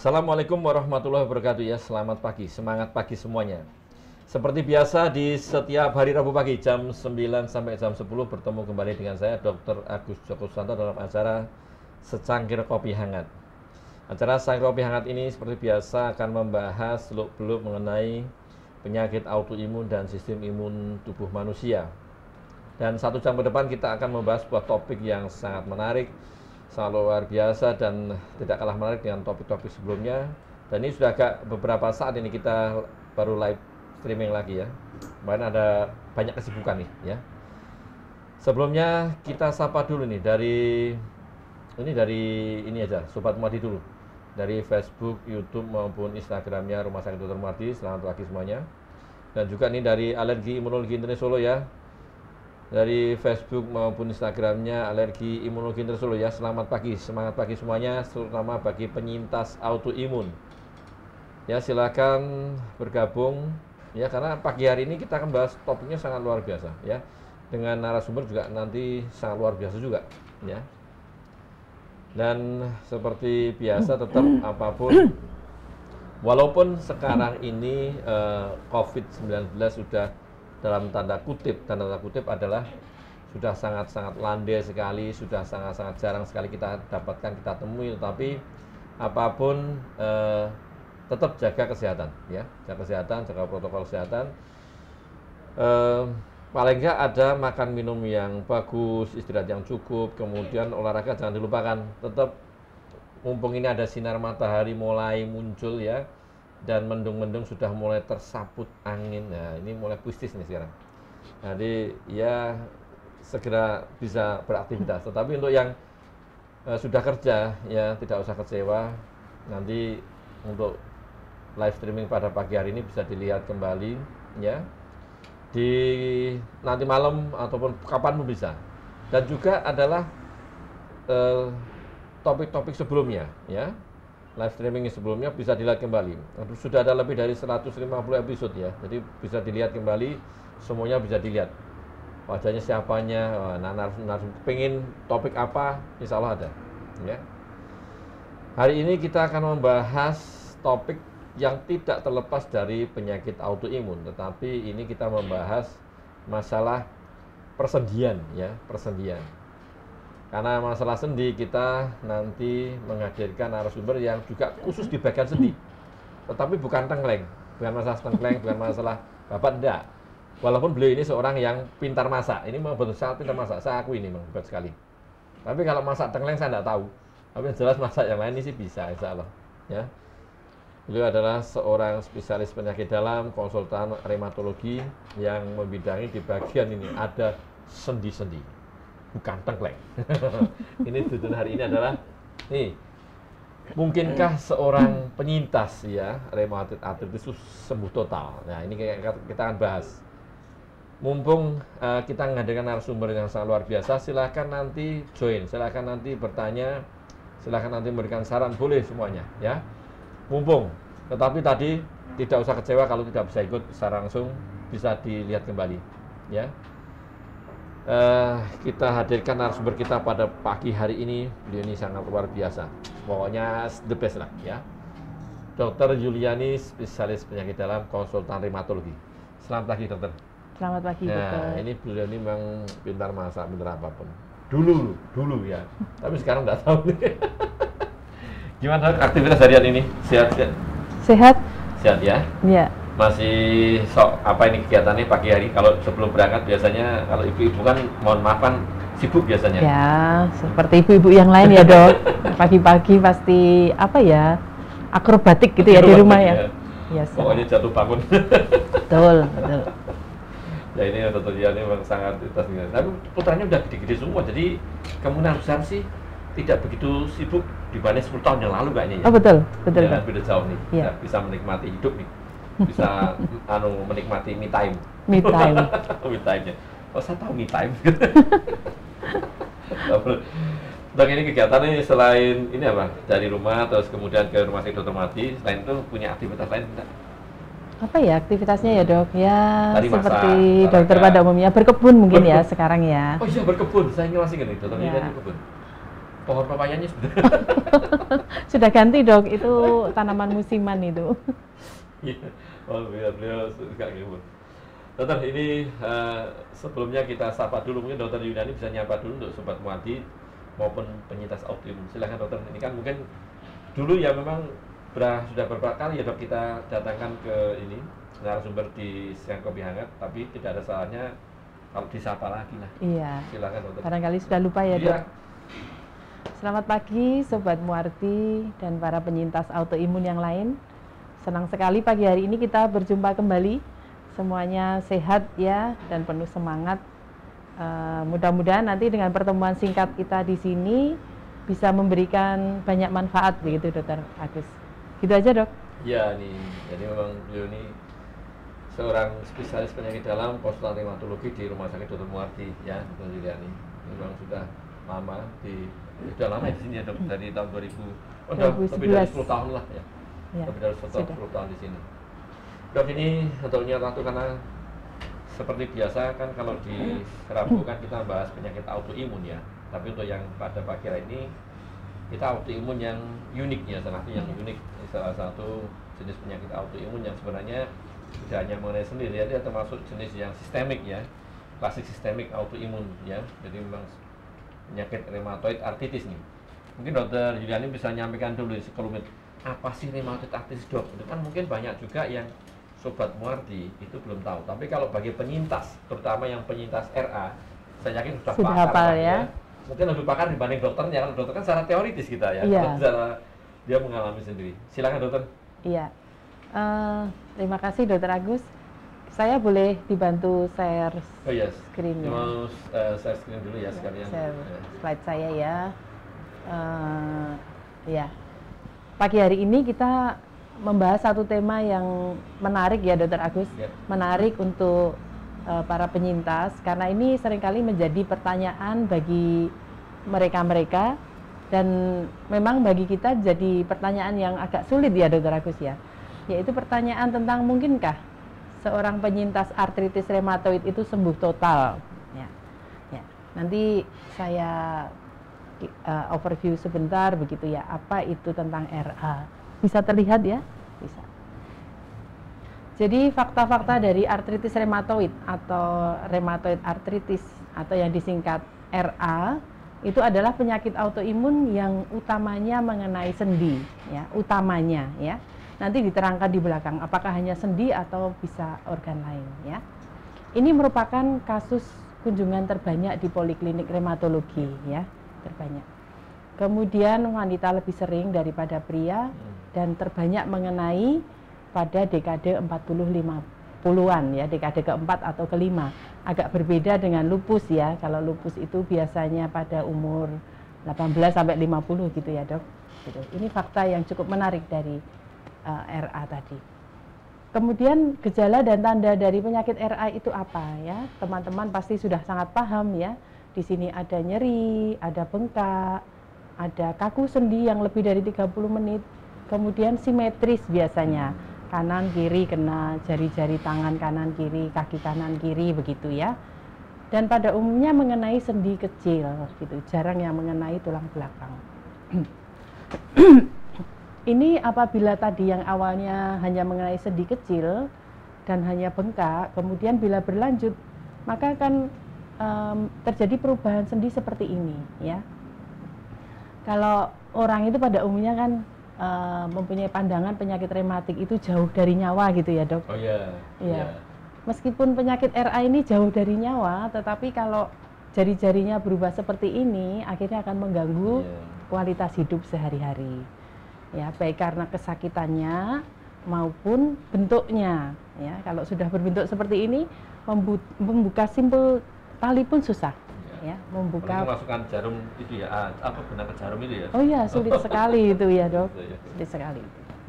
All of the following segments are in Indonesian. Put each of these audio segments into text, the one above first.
Assalamualaikum warahmatullahi wabarakatuh ya. Selamat pagi, semangat pagi semuanya. Seperti biasa di setiap hari Rabu pagi jam 9 sampai jam 10 bertemu kembali dengan saya Dr. Agus Joko Susanto dalam acara Secangkir Kopi Hangat. Acara Secangkir Kopi Hangat ini seperti biasa akan membahas seluk-beluk mengenai penyakit autoimun dan sistem imun tubuh manusia. Dan 1 jam ke depan kita akan membahas sebuah topik yang sangat menarik, sangat luar biasa dan tidak kalah menarik dengan topik-topik sebelumnya. Dan ini sudah agak beberapa saat ini kita baru live streaming lagi ya. Kemarin ada banyak kesibukan nih ya. Sebelumnya kita sapa dulu nih dari ini aja, Sobat Muadi dulu. Dari Facebook, YouTube maupun Instagramnya Rumah Sakit Dr. Muadi. Selamat pagi semuanya. Dan juga nih dari Alergi Imunologi Internet Solo ya. Dari Facebook maupun Instagramnya Alergi Imunologi Internet Solo ya. Selamat pagi, semangat pagi semuanya, terutama bagi penyintas autoimun. Ya silakan bergabung ya, karena pagi hari ini kita akan bahas topiknya sangat luar biasa ya. Dengan narasumber juga nanti sangat luar biasa juga ya. Dan seperti biasa tetap apapun, walaupun sekarang ini COVID-19 sudah dalam tanda kutip adalah sudah sangat-sangat landai sekali, sudah sangat-sangat jarang sekali kita dapatkan, kita temui, tetapi apapun tetap jaga kesehatan ya, jaga kesehatan, jaga protokol kesehatan. Paling enggak ada makan minum yang bagus, istirahat yang cukup, kemudian olahraga jangan dilupakan. Tetap mumpung ini ada sinar matahari mulai muncul ya, dan mendung-mendung sudah mulai tersaput angin. Nah, ini mulai puitis nih sekarang. Jadi ya segera bisa beraktivitas. Tetapi untuk yang sudah kerja ya tidak usah kecewa. Nanti untuk live streaming pada pagi hari ini bisa dilihat kembali ya. Di nanti malam ataupun kapan pun bisa. Dan juga adalah topik-topik sebelumnya ya. Live streaming sebelumnya bisa dilihat kembali. Sudah ada lebih dari 150 episode ya. Jadi bisa dilihat kembali, semuanya bisa dilihat. Wajahnya siapanya, narasumber pengen topik apa, insya Allah ada. Ya. Hari ini kita akan membahas topik yang tidak terlepas dari penyakit autoimun, tetapi ini kita membahas masalah persendian ya, persendian. Karena masalah sendi kita nanti menghadirkan narasumber yang juga khusus di bagian sendi. Tetapi bukan tengkleng, bukan masalah tengkleng, bukan masalah babat, enggak. Walaupun beliau ini seorang yang pintar masak, ini memang betul sangat pintar masak, saya akui ini memang hebat sekali. Tapi kalau masak tengkleng saya enggak tahu. Tapi yang jelas masak yang lain ini sih bisa, insya Allah. Ya. Beliau adalah seorang spesialis penyakit dalam, konsultan reumatologi yang membidangi di bagian ini ada sendi-sendi. Bukan tengkleng. Ini tujuan hari ini adalah nih, mungkinkah seorang penyintas ya rematik artritis itu sembuh total? Nah ini kita akan bahas. Mumpung kita menghadirkan narasumber yang sangat luar biasa, silakan nanti join, silakan nanti bertanya, silakan nanti memberikan saran, boleh semuanya ya. Mumpung, tetapi tadi tidak usah kecewa kalau tidak bisa ikut secara langsung, bisa dilihat kembali ya. Kita hadirkan narasumber kita pada pagi hari ini. Beliau ini sangat luar biasa, pokoknya the best lah ya. Dr. Yuliani, spesialis penyakit dalam, konsultan reumatologi. Selamat pagi dokter. Selamat pagi dokter. Ini beliau ini memang pintar masak, pintar apapun. Dulu ya, tapi sekarang nggak tahu nih. Gimana aktivitas harian ini? Sehat? Sehat ya? Iya. Masih apa ini kegiatannya pagi hari? Kalau sebelum berangkat biasanya kalau ibu-ibu kan mohon maaf kan sibuk biasanya. Ya, seperti ibu-ibu yang lain ya dok. Pagi-pagi pasti apa ya, akrobatik gitu ya di rumah ya. Ya pokoknya jatuh bangun. Betul. Ya ini dokter Dian memang sangat tasnya. Tapi putranya udah gede-gede semua, jadi kemungkinan besar sih tidak begitu sibuk dibanding 10 tahun yang lalu kayaknya ya. Oh betul. Ya, beda jauh nih. Ya. Bisa menikmati hidup nih. Bisa menikmati me time. Me time-nya. Oh, saya tahu me time. Dok, ini kegiatannya selain ini apa? Dari rumah terus kemudian ke rumah sakit Dr. Muadi, selain itu punya aktivitas lain enggak? Apa ya aktivitasnya ya dok? Ya tadi seperti masak, dokter pada umumnya berkebun mungkin ya sekarang ya. Oh iya berkebun, saya masih ingat itu, dokter ya. berkebun. pohon pepayanya sudah. Sudah ganti dok, itu tanaman musiman itu. Iya, oh, beliau suka ngibur. Dokter, ini sebelumnya kita sapa dulu, mungkin Dokter Yunani bisa nyapa dulu untuk Sobat Muardi maupun penyintas autoimun. Silahkan dokter, ini kan mungkin dulu ya memang sudah beberapa kali ya dok kita datangkan ke ini narasumber di Siang Kopi Hangat, tapi tidak ada salahnya kalau disapa lagi lah. Iya. Silakan dokter. Barangkali sudah lupa ya dok. Selamat pagi Sobat Muardi dan para penyintas autoimun yang lain. Senang sekali pagi hari ini kita berjumpa kembali. Semuanya sehat ya dan penuh semangat. Mudah-mudahan nanti dengan pertemuan singkat kita di sini bisa memberikan banyak manfaat begitu Dokter Agus. Gitu aja dok. Ya nih, jadi memang beliau ini seorang spesialis penyakit dalam konsultan rheumatologi di Rumah Sakit Dr. Muardi ya, Dokter Yuliani. Memang sudah lama sudah lama di sini ya dok, dari tahun 2000. Udah lebih dari 10 tahun lah ya. Lebih dari 10 tahun di sini. Dok, ini untuk nyata waktu karena seperti biasa kan kalau di Rabu kan kita bahas penyakit autoimun ya. Tapi untuk yang pada pagi hari ini kita autoimun yang unik ya, yang unik. Salah satu jenis penyakit autoimun yang sebenarnya tidak hanya mengenai sendi, dia termasuk jenis yang sistemik ya, klasik sistemik autoimun ya. Jadi memang penyakit rheumatoid arthritis nih. Mungkin Dokter Yuliani bisa nyampaikan dulu sekelumit apa sih rheumatoid arthritis dok? Itu kan mungkin banyak juga yang Sobat Muardi itu belum tahu. Tapi kalau bagi penyintas, terutama yang penyintas RA, saya yakin sudah pakar hafal ya. Mungkin lebih pakar dibanding dokternya, karena dokter kan secara teoritis kita ya, secara dia mengalami sendiri. Silakan dokter. Iya. Terima kasih Dokter Agus. Saya boleh dibantu share screen-nya. Mau share screen dulu ya sekalian. Share slide saya ya. Ya. Pagi hari ini kita membahas satu tema yang menarik ya Dokter Agus. Menarik untuk para penyintas karena ini seringkali menjadi pertanyaan bagi mereka-mereka dan memang bagi kita jadi pertanyaan yang agak sulit ya Dokter Agus ya. Yaitu pertanyaan tentang mungkinkah seorang penyintas artritis rheumatoid itu sembuh total ya. Nanti saya overview sebentar begitu ya, apa itu tentang RA. Bisa terlihat ya? Bisa. Jadi fakta-fakta dari artritis rheumatoid atau rheumatoid arthritis atau yang disingkat RA itu adalah penyakit autoimun yang utamanya mengenai sendi ya, utamanya ya. Nanti diterangkan di belakang apakah hanya sendi atau bisa organ lain ya. Ini merupakan kasus kunjungan terbanyak di poliklinik rheumatologi ya, terbanyak. Kemudian wanita lebih sering daripada pria dan terbanyak mengenai pada dekade 40-50-an ya, dekade keempat atau kelima. Agak berbeda dengan lupus ya. Kalau lupus itu biasanya pada umur 18 sampai 50 gitu ya, Dok. Gitu. Ini fakta yang cukup menarik dari RA tadi. Kemudian gejala dan tanda dari penyakit RA itu apa ya? Teman-teman pasti sudah sangat paham ya. Di sini ada nyeri, ada bengkak, ada kaku sendi yang lebih dari 30 menit. Kemudian simetris biasanya, kanan kiri kena jari-jari tangan kanan kiri, kaki kanan kiri begitu ya. Dan pada umumnya mengenai sendi kecil gitu, jarang yang mengenai tulang belakang. Ini apabila tadi yang awalnya hanya mengenai sendi kecil dan hanya bengkak, kemudian bila berlanjut maka akan terjadi perubahan sendi seperti ini ya. Kalau orang itu pada umumnya kan mempunyai pandangan penyakit rematik itu jauh dari nyawa gitu ya, Dok. Oh iya. Iya. Meskipun penyakit RA ini jauh dari nyawa, tetapi kalau jari-jarinya berubah seperti ini akhirnya akan mengganggu kualitas hidup sehari-hari. Ya, baik karena kesakitannya maupun bentuknya. Ya, kalau sudah berbentuk seperti ini, membuka simpul tali pun susah. Ya, membuka. Masukkan jarum itu ya, apa gunakan jarum itu ya? Oh iya, sulit sekali itu ya, Dok. Sulit sekali.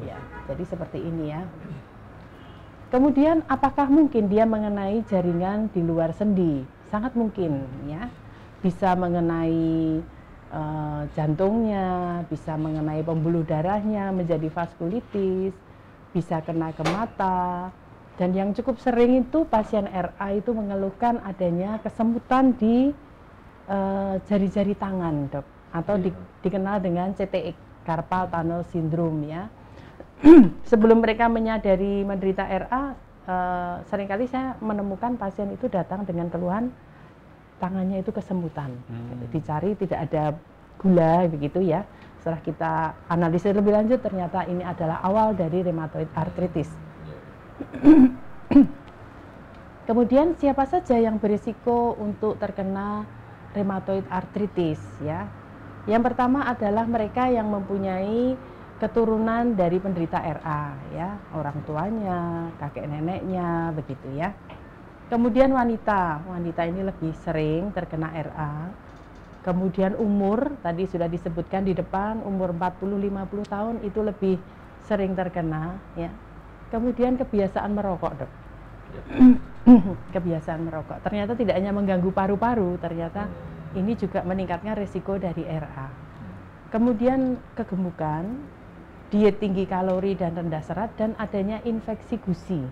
Ya, jadi seperti ini ya. Kemudian apakah mungkin dia mengenai jaringan di luar sendi? Sangat mungkin ya. Bisa mengenai jantungnya, bisa mengenai pembuluh darahnya menjadi vaskulitis, bisa kena ke mata. Dan yang cukup sering itu pasien RA itu mengeluhkan adanya kesemutan di jari-jari tangan, Dok. atau dikenal dengan CTX, carpal tunnel syndrome ya. Sebelum mereka menyadari menderita RA, seringkali saya menemukan pasien itu datang dengan keluhan tangannya itu kesemutan. Dicari tidak ada gula begitu ya. Setelah kita analisis lebih lanjut, ternyata ini adalah awal dari rheumatoid arthritis. Kemudian siapa saja yang berisiko untuk terkena rheumatoid arthritis ya? Yang pertama adalah mereka yang mempunyai keturunan dari penderita RA ya, orang tuanya, kakek neneknya begitu ya. Kemudian wanita ini lebih sering terkena RA. Kemudian umur, tadi sudah disebutkan di depan, umur 40-50 tahun itu lebih sering terkena ya. Kemudian kebiasaan merokok, Dok. Kebiasaan merokok ternyata tidak hanya mengganggu paru-paru, ternyata ini juga meningkatkan resiko dari RA. Kemudian kegemukan, diet tinggi kalori dan rendah serat, dan adanya infeksi gusi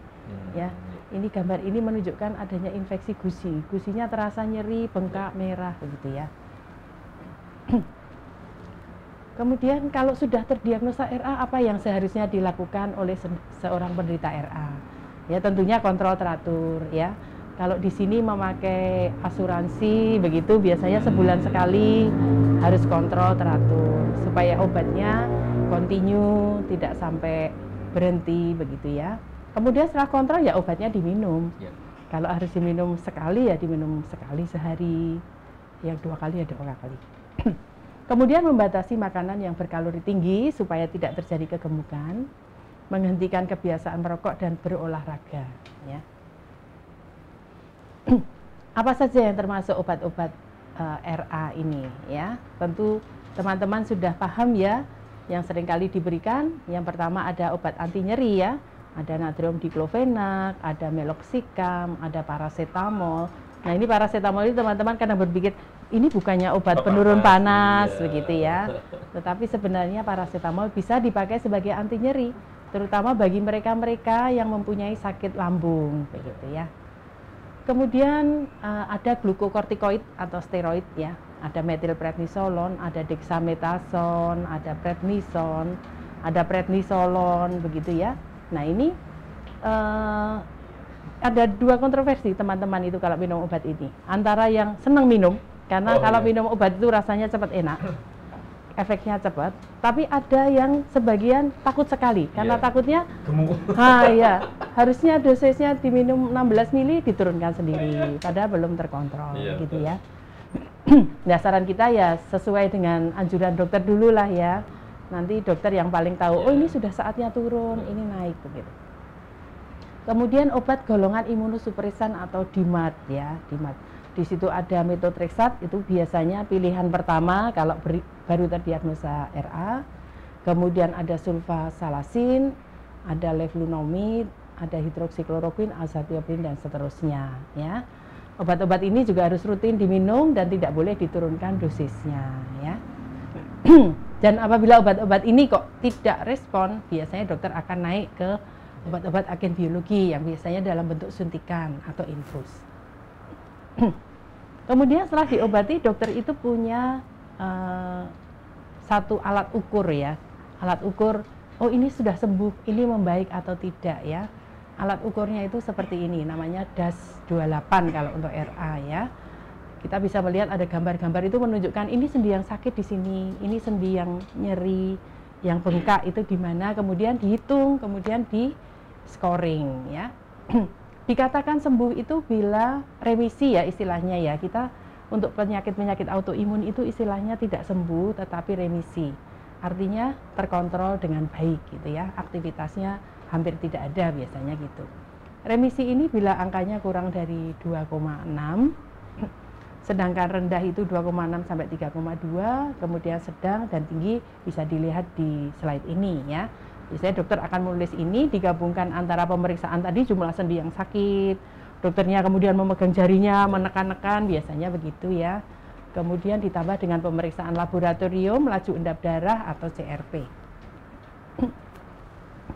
ya. Ini gambar ini menunjukkan adanya infeksi gusi. Gusinya terasa nyeri, bengkak, merah begitu ya. Kemudian kalau sudah terdiagnosa RA, apa yang seharusnya dilakukan oleh seorang penderita RA? Ya tentunya kontrol teratur ya. Kalau di sini memakai asuransi begitu, biasanya sebulan sekali harus kontrol teratur supaya obatnya continue, tidak sampai berhenti begitu ya. Kemudian setelah kontrol ya obatnya diminum. Kalau harus diminum sekali ya diminum sekali sehari, yang 2 kali ya 2 kali. Kemudian membatasi makanan yang berkalori tinggi supaya tidak terjadi kegemukan, menghentikan kebiasaan merokok dan berolahraga ya. Apa saja yang termasuk obat-obat RA ini ya? Tentu teman-teman sudah paham ya, yang seringkali diberikan. Yang pertama ada obat anti nyeri ya, ada natrium diklofenak, ada meloxicam, ada paracetamol. Nah ini paracetamol ini teman-teman kadang berpikir ini bukannya obat penurun panas begitu ya, tetapi sebenarnya paracetamol bisa dipakai sebagai anti nyeri, terutama bagi mereka-mereka yang mempunyai sakit lambung begitu ya. Kemudian ada glukokortikoid atau steroid ya, ada metilprednisolon, ada dexamethasone, ada prednison, ada prednisolon begitu ya. Nah ini ada 2 kontroversi teman-teman itu kalau minum obat ini, antara yang senang minum karena kalau minum obat itu rasanya cepat enak, efeknya cepat, tapi ada yang sebagian takut sekali karena takutnya ya harusnya dosisnya diminum 16 mili diturunkan sendiri padahal belum terkontrol gitu ya. Nah saran kita ya sesuai dengan anjuran dokter dulu lah ya, nanti dokter yang paling tahu oh ini sudah saatnya turun, ini naik begitu. Kemudian obat golongan imunosupresan atau DMARD ya, DMARD. Di situ ada methotrexate, itu biasanya pilihan pertama kalau baru terdiagnosa RA. Kemudian ada sulfasalasin, ada leflunomid, ada hidroksikloroquine, azathioprine dan seterusnya ya. Obat-obat ini juga harus rutin diminum dan tidak boleh diturunkan dosisnya ya. Dan apabila obat-obat ini kok tidak respon, biasanya dokter akan naik ke obat-obat agen biologi yang biasanya dalam bentuk suntikan atau infus. Kemudian setelah diobati, dokter itu punya satu alat ukur ya. Alat ukur, oh ini sudah sembuh, ini membaik atau tidak ya. Alat ukurnya itu seperti ini, namanya DAS28 kalau untuk RA ya. Kita bisa melihat ada gambar-gambar itu menunjukkan ini sendi yang sakit di sini, ini sendi yang nyeri, yang bengkak itu di mana, kemudian dihitung, kemudian di scoring ya. Dikatakan sembuh itu bila remisi ya istilahnya ya. Kita untuk penyakit-penyakit autoimun itu istilahnya tidak sembuh tetapi remisi. Artinya terkontrol dengan baik gitu ya. Aktivitasnya hampir tidak ada biasanya gitu. Remisi ini bila angkanya kurang dari 2,6, sedangkan rendah itu 2,6 sampai 3,2, kemudian sedang dan tinggi bisa dilihat di slide ini ya. Biasanya dokter akan menulis ini digabungkan antara pemeriksaan tadi jumlah sendi yang sakit, dokternya kemudian memegang jarinya, menekan-nekan, biasanya begitu ya. Kemudian ditambah dengan pemeriksaan laboratorium, laju endap darah atau CRP.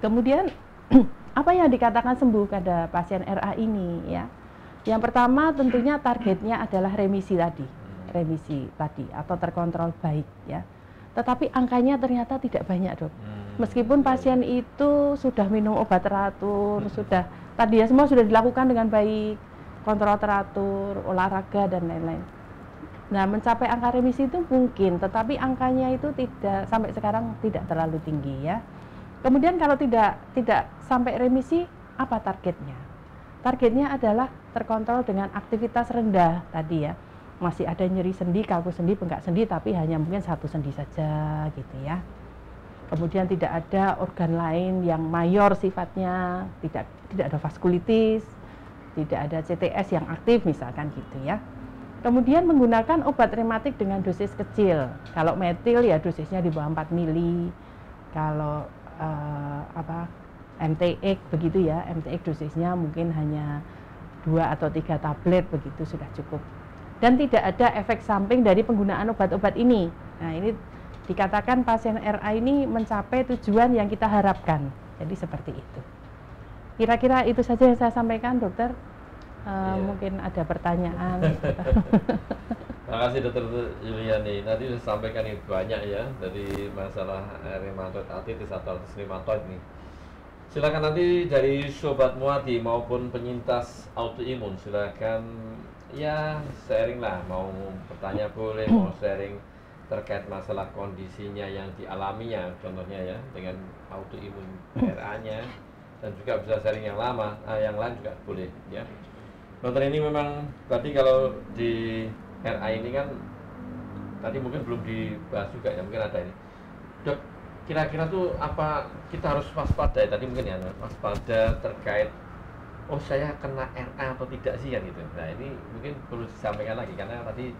Kemudian apa yang dikatakan sembuh pada pasien RA ini ya? Yang pertama tentunya targetnya adalah remisi tadi. remisi tadi atau terkontrol baik ya. Tetapi angkanya ternyata tidak banyak, Dok. Meskipun pasien itu sudah minum obat teratur, sudah tadi ya semua sudah dilakukan dengan baik, kontrol teratur, olahraga dan lain-lain. Nah, mencapai angka remisi itu mungkin, tetapi angkanya itu tidak sampai sekarang tidak terlalu tinggi ya. Kemudian kalau tidak sampai remisi, apa targetnya? Targetnya adalah terkontrol dengan aktivitas rendah tadi ya. Masih ada nyeri sendi, kaku sendi, bengkak sendi, tapi hanya mungkin satu sendi saja gitu ya. Kemudian tidak ada organ lain yang mayor sifatnya, tidak ada vaskulitis, tidak ada CTS yang aktif misalkan gitu ya. Kemudian menggunakan obat rematik dengan dosis kecil. Kalau metil ya dosisnya di bawah 4 mili. Kalau MTX begitu ya, MTX dosisnya mungkin hanya 2 atau 3 tablet begitu sudah cukup. Dan tidak ada efek samping dari penggunaan obat-obat ini. Nah, ini dikatakan pasien RA ini mencapai tujuan yang kita harapkan. Jadi seperti itu. Kira-kira itu saja yang saya sampaikan, dokter. Mungkin ada pertanyaan. Terima kasih Dokter Yuliani. Tadi sudah sampaikan ini banyak ya dari masalah rheumatoid arthritis atau arthritis rheumatoid ini. Silakan nanti dari Sobat Muadi maupun penyintas autoimun, silakan ya sharing lah, mau bertanya boleh, mau sharing terkait masalah kondisinya yang dialaminya, contohnya ya dengan autoimun RA-nya, dan juga bisa sharing yang lama, yang lain juga boleh ya. Dokter ini memang tadi kalau di RA ini kan tadi mungkin belum dibahas juga ya, mungkin ada ini. Dok, kira-kira tuh apa kita harus waspada ya, tadi mungkin ya waspada terkait saya kena RA atau tidak sih kan gitu. Nah, ini mungkin perlu disampaikan lagi karena tadi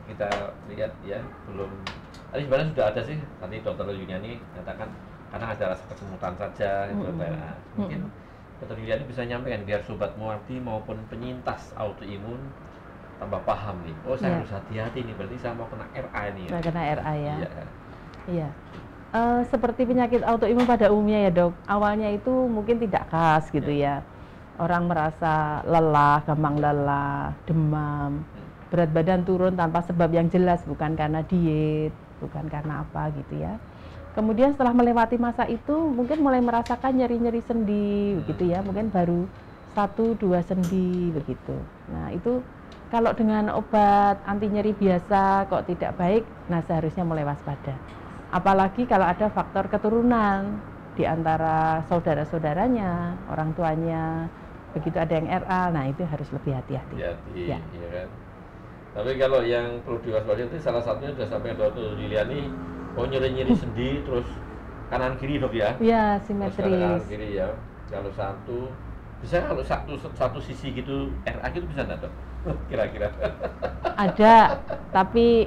kita lihat ya belum, tadi sebenarnya sudah ada sih tadi Dokter Yuliani katakan karena ada rasa kesemutan saja itu RA. Mungkin Dokter Yuliani bisa nyampaikan biar Sobat Muardi maupun penyintas autoimun tambah paham nih. Saya harus hati-hati nih, berarti saya mau kena RA ini ya. Saya kena RA ya. Iya. Seperti penyakit autoimun pada umumnya ya, Dok. Awalnya itu mungkin tidak khas gitu ya. Orang merasa lelah, gampang lelah, demam, berat badan turun tanpa sebab yang jelas, bukan karena diet, bukan karena apa gitu ya. Kemudian setelah melewati masa itu mungkin mulai merasakan nyeri-nyeri sendi begitu ya, mungkin baru 1-2 sendi begitu. Nah, itu kalau dengan obat anti nyeri biasa kok tidak baik, nah seharusnya mulai waspada. Apalagi kalau ada faktor keturunan di antara saudara-saudaranya, orang tuanya, begitu ada yang RA, nah itu harus lebih hati-hati. Ya kan. Tapi kalau yang perlu diwaspadai itu salah satunya sudah sampai Dokter Yuliani, nyeri-nyeri sendi terus kanan kiri Dok ya? Iya, simetris. Kanan kiri ya. Kalau kalau satu sisi gitu RA gitu bisa nggak Dok? Kira-kira? Ada, tapi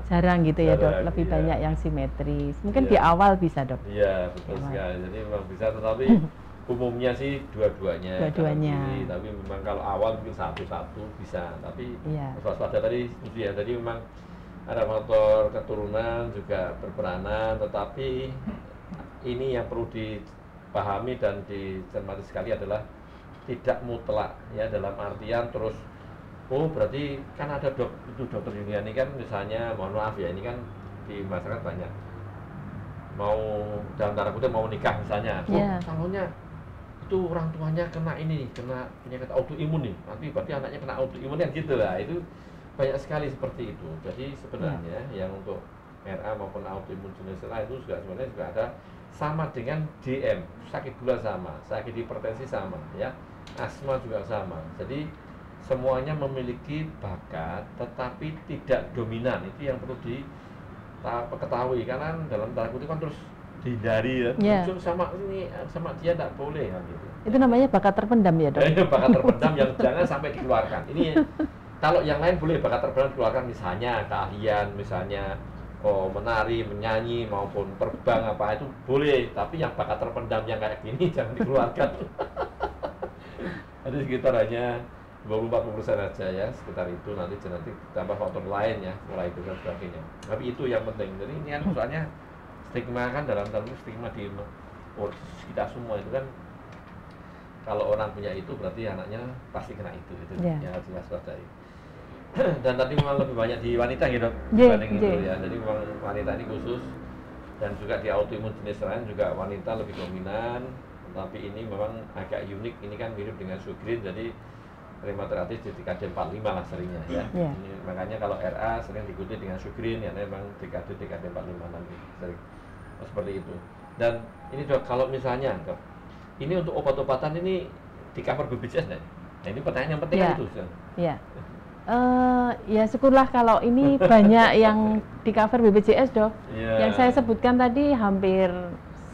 jarang gitu ya Dok. Lebih banyak yang simetris. Mungkin di awal bisa Dok. Iya, betul sekali. Jadi memang bisa, tetapi umumnya sih dua-duanya. Tapi memang kalau awal mungkin satu-satu bisa. Tapi waspada tadi ya, tadi memang ada faktor keturunan juga berperanan, tetapi ini yang perlu dipahami dan dicermati sekali adalah tidak mutlak ya, dalam artian terus berarti kan ada Dokter Yuliani kan misalnya, mohon maaf ya, ini kan di masyarakat banyak mau dalam tanda kutip mau nikah misalnya, calonnya itu orang tuanya kena penyakit autoimun nih, nanti berarti anaknya kena autoimun kan gitu lah. Itu banyak sekali seperti itu. Jadi sebenarnya yang untuk RA maupun autoimun jenis lain itu sebenarnya juga ada, sama dengan DM, sakit gula sama, sakit hipertensi sama ya, asma juga sama. Jadi semuanya memiliki bakat tetapi tidak dominan. Itu yang perlu diketahui, karena dalam tanda kutip kan terus dihindari ya. Sama dia tidak boleh kan gitu. Itu namanya bakat terpendam ya Dok? Bakat terpendam yang jangan sampai dikeluarkan. Ini kalau yang lain boleh bakat terpendam dikeluarkan, misalnya keahlian, misalnya menari, menyanyi maupun terbang apa itu boleh, tapi yang bakat terpendam yang kayak gini jangan dikeluarkan. Jadi sekitar hanya 20-40% aja ya, sekitar itu, nanti tambah faktor lain ya, mulai itu dan sebagainya. Tapi itu yang penting. Jadi ini kan soalnya stigma kan, dalam tanda stigma di kita semua itu kan, kalau orang punya itu berarti anaknya pasti kena itu yang harus diwaspadai. Dan tadi memang lebih banyak di wanita gitu J, dibanding J. itu ya. Jadi memang wanita ini khusus, dan juga di autoimun jenis lain juga wanita lebih dominan. Tapi ini memang agak unik. Ini kan mirip dengan Sjogren, jadi rheumatoid arthritis di dekade 45 lah seringnya ya. Yeah. Ini, makanya kalau RA sering diikuti dengan Sjogren ya, memang dekade 45 nanti sering seperti itu. Dan ini Dok, kalau misalnya Dok, ini untuk obat-obatan ini di cover BPJS nggak? Nah ini pertanyaan yang penting Ya. kan itu. Ya. Ya syukurlah kalau ini banyak yang di cover BPJS Dok. Ya. Yang saya sebutkan tadi hampir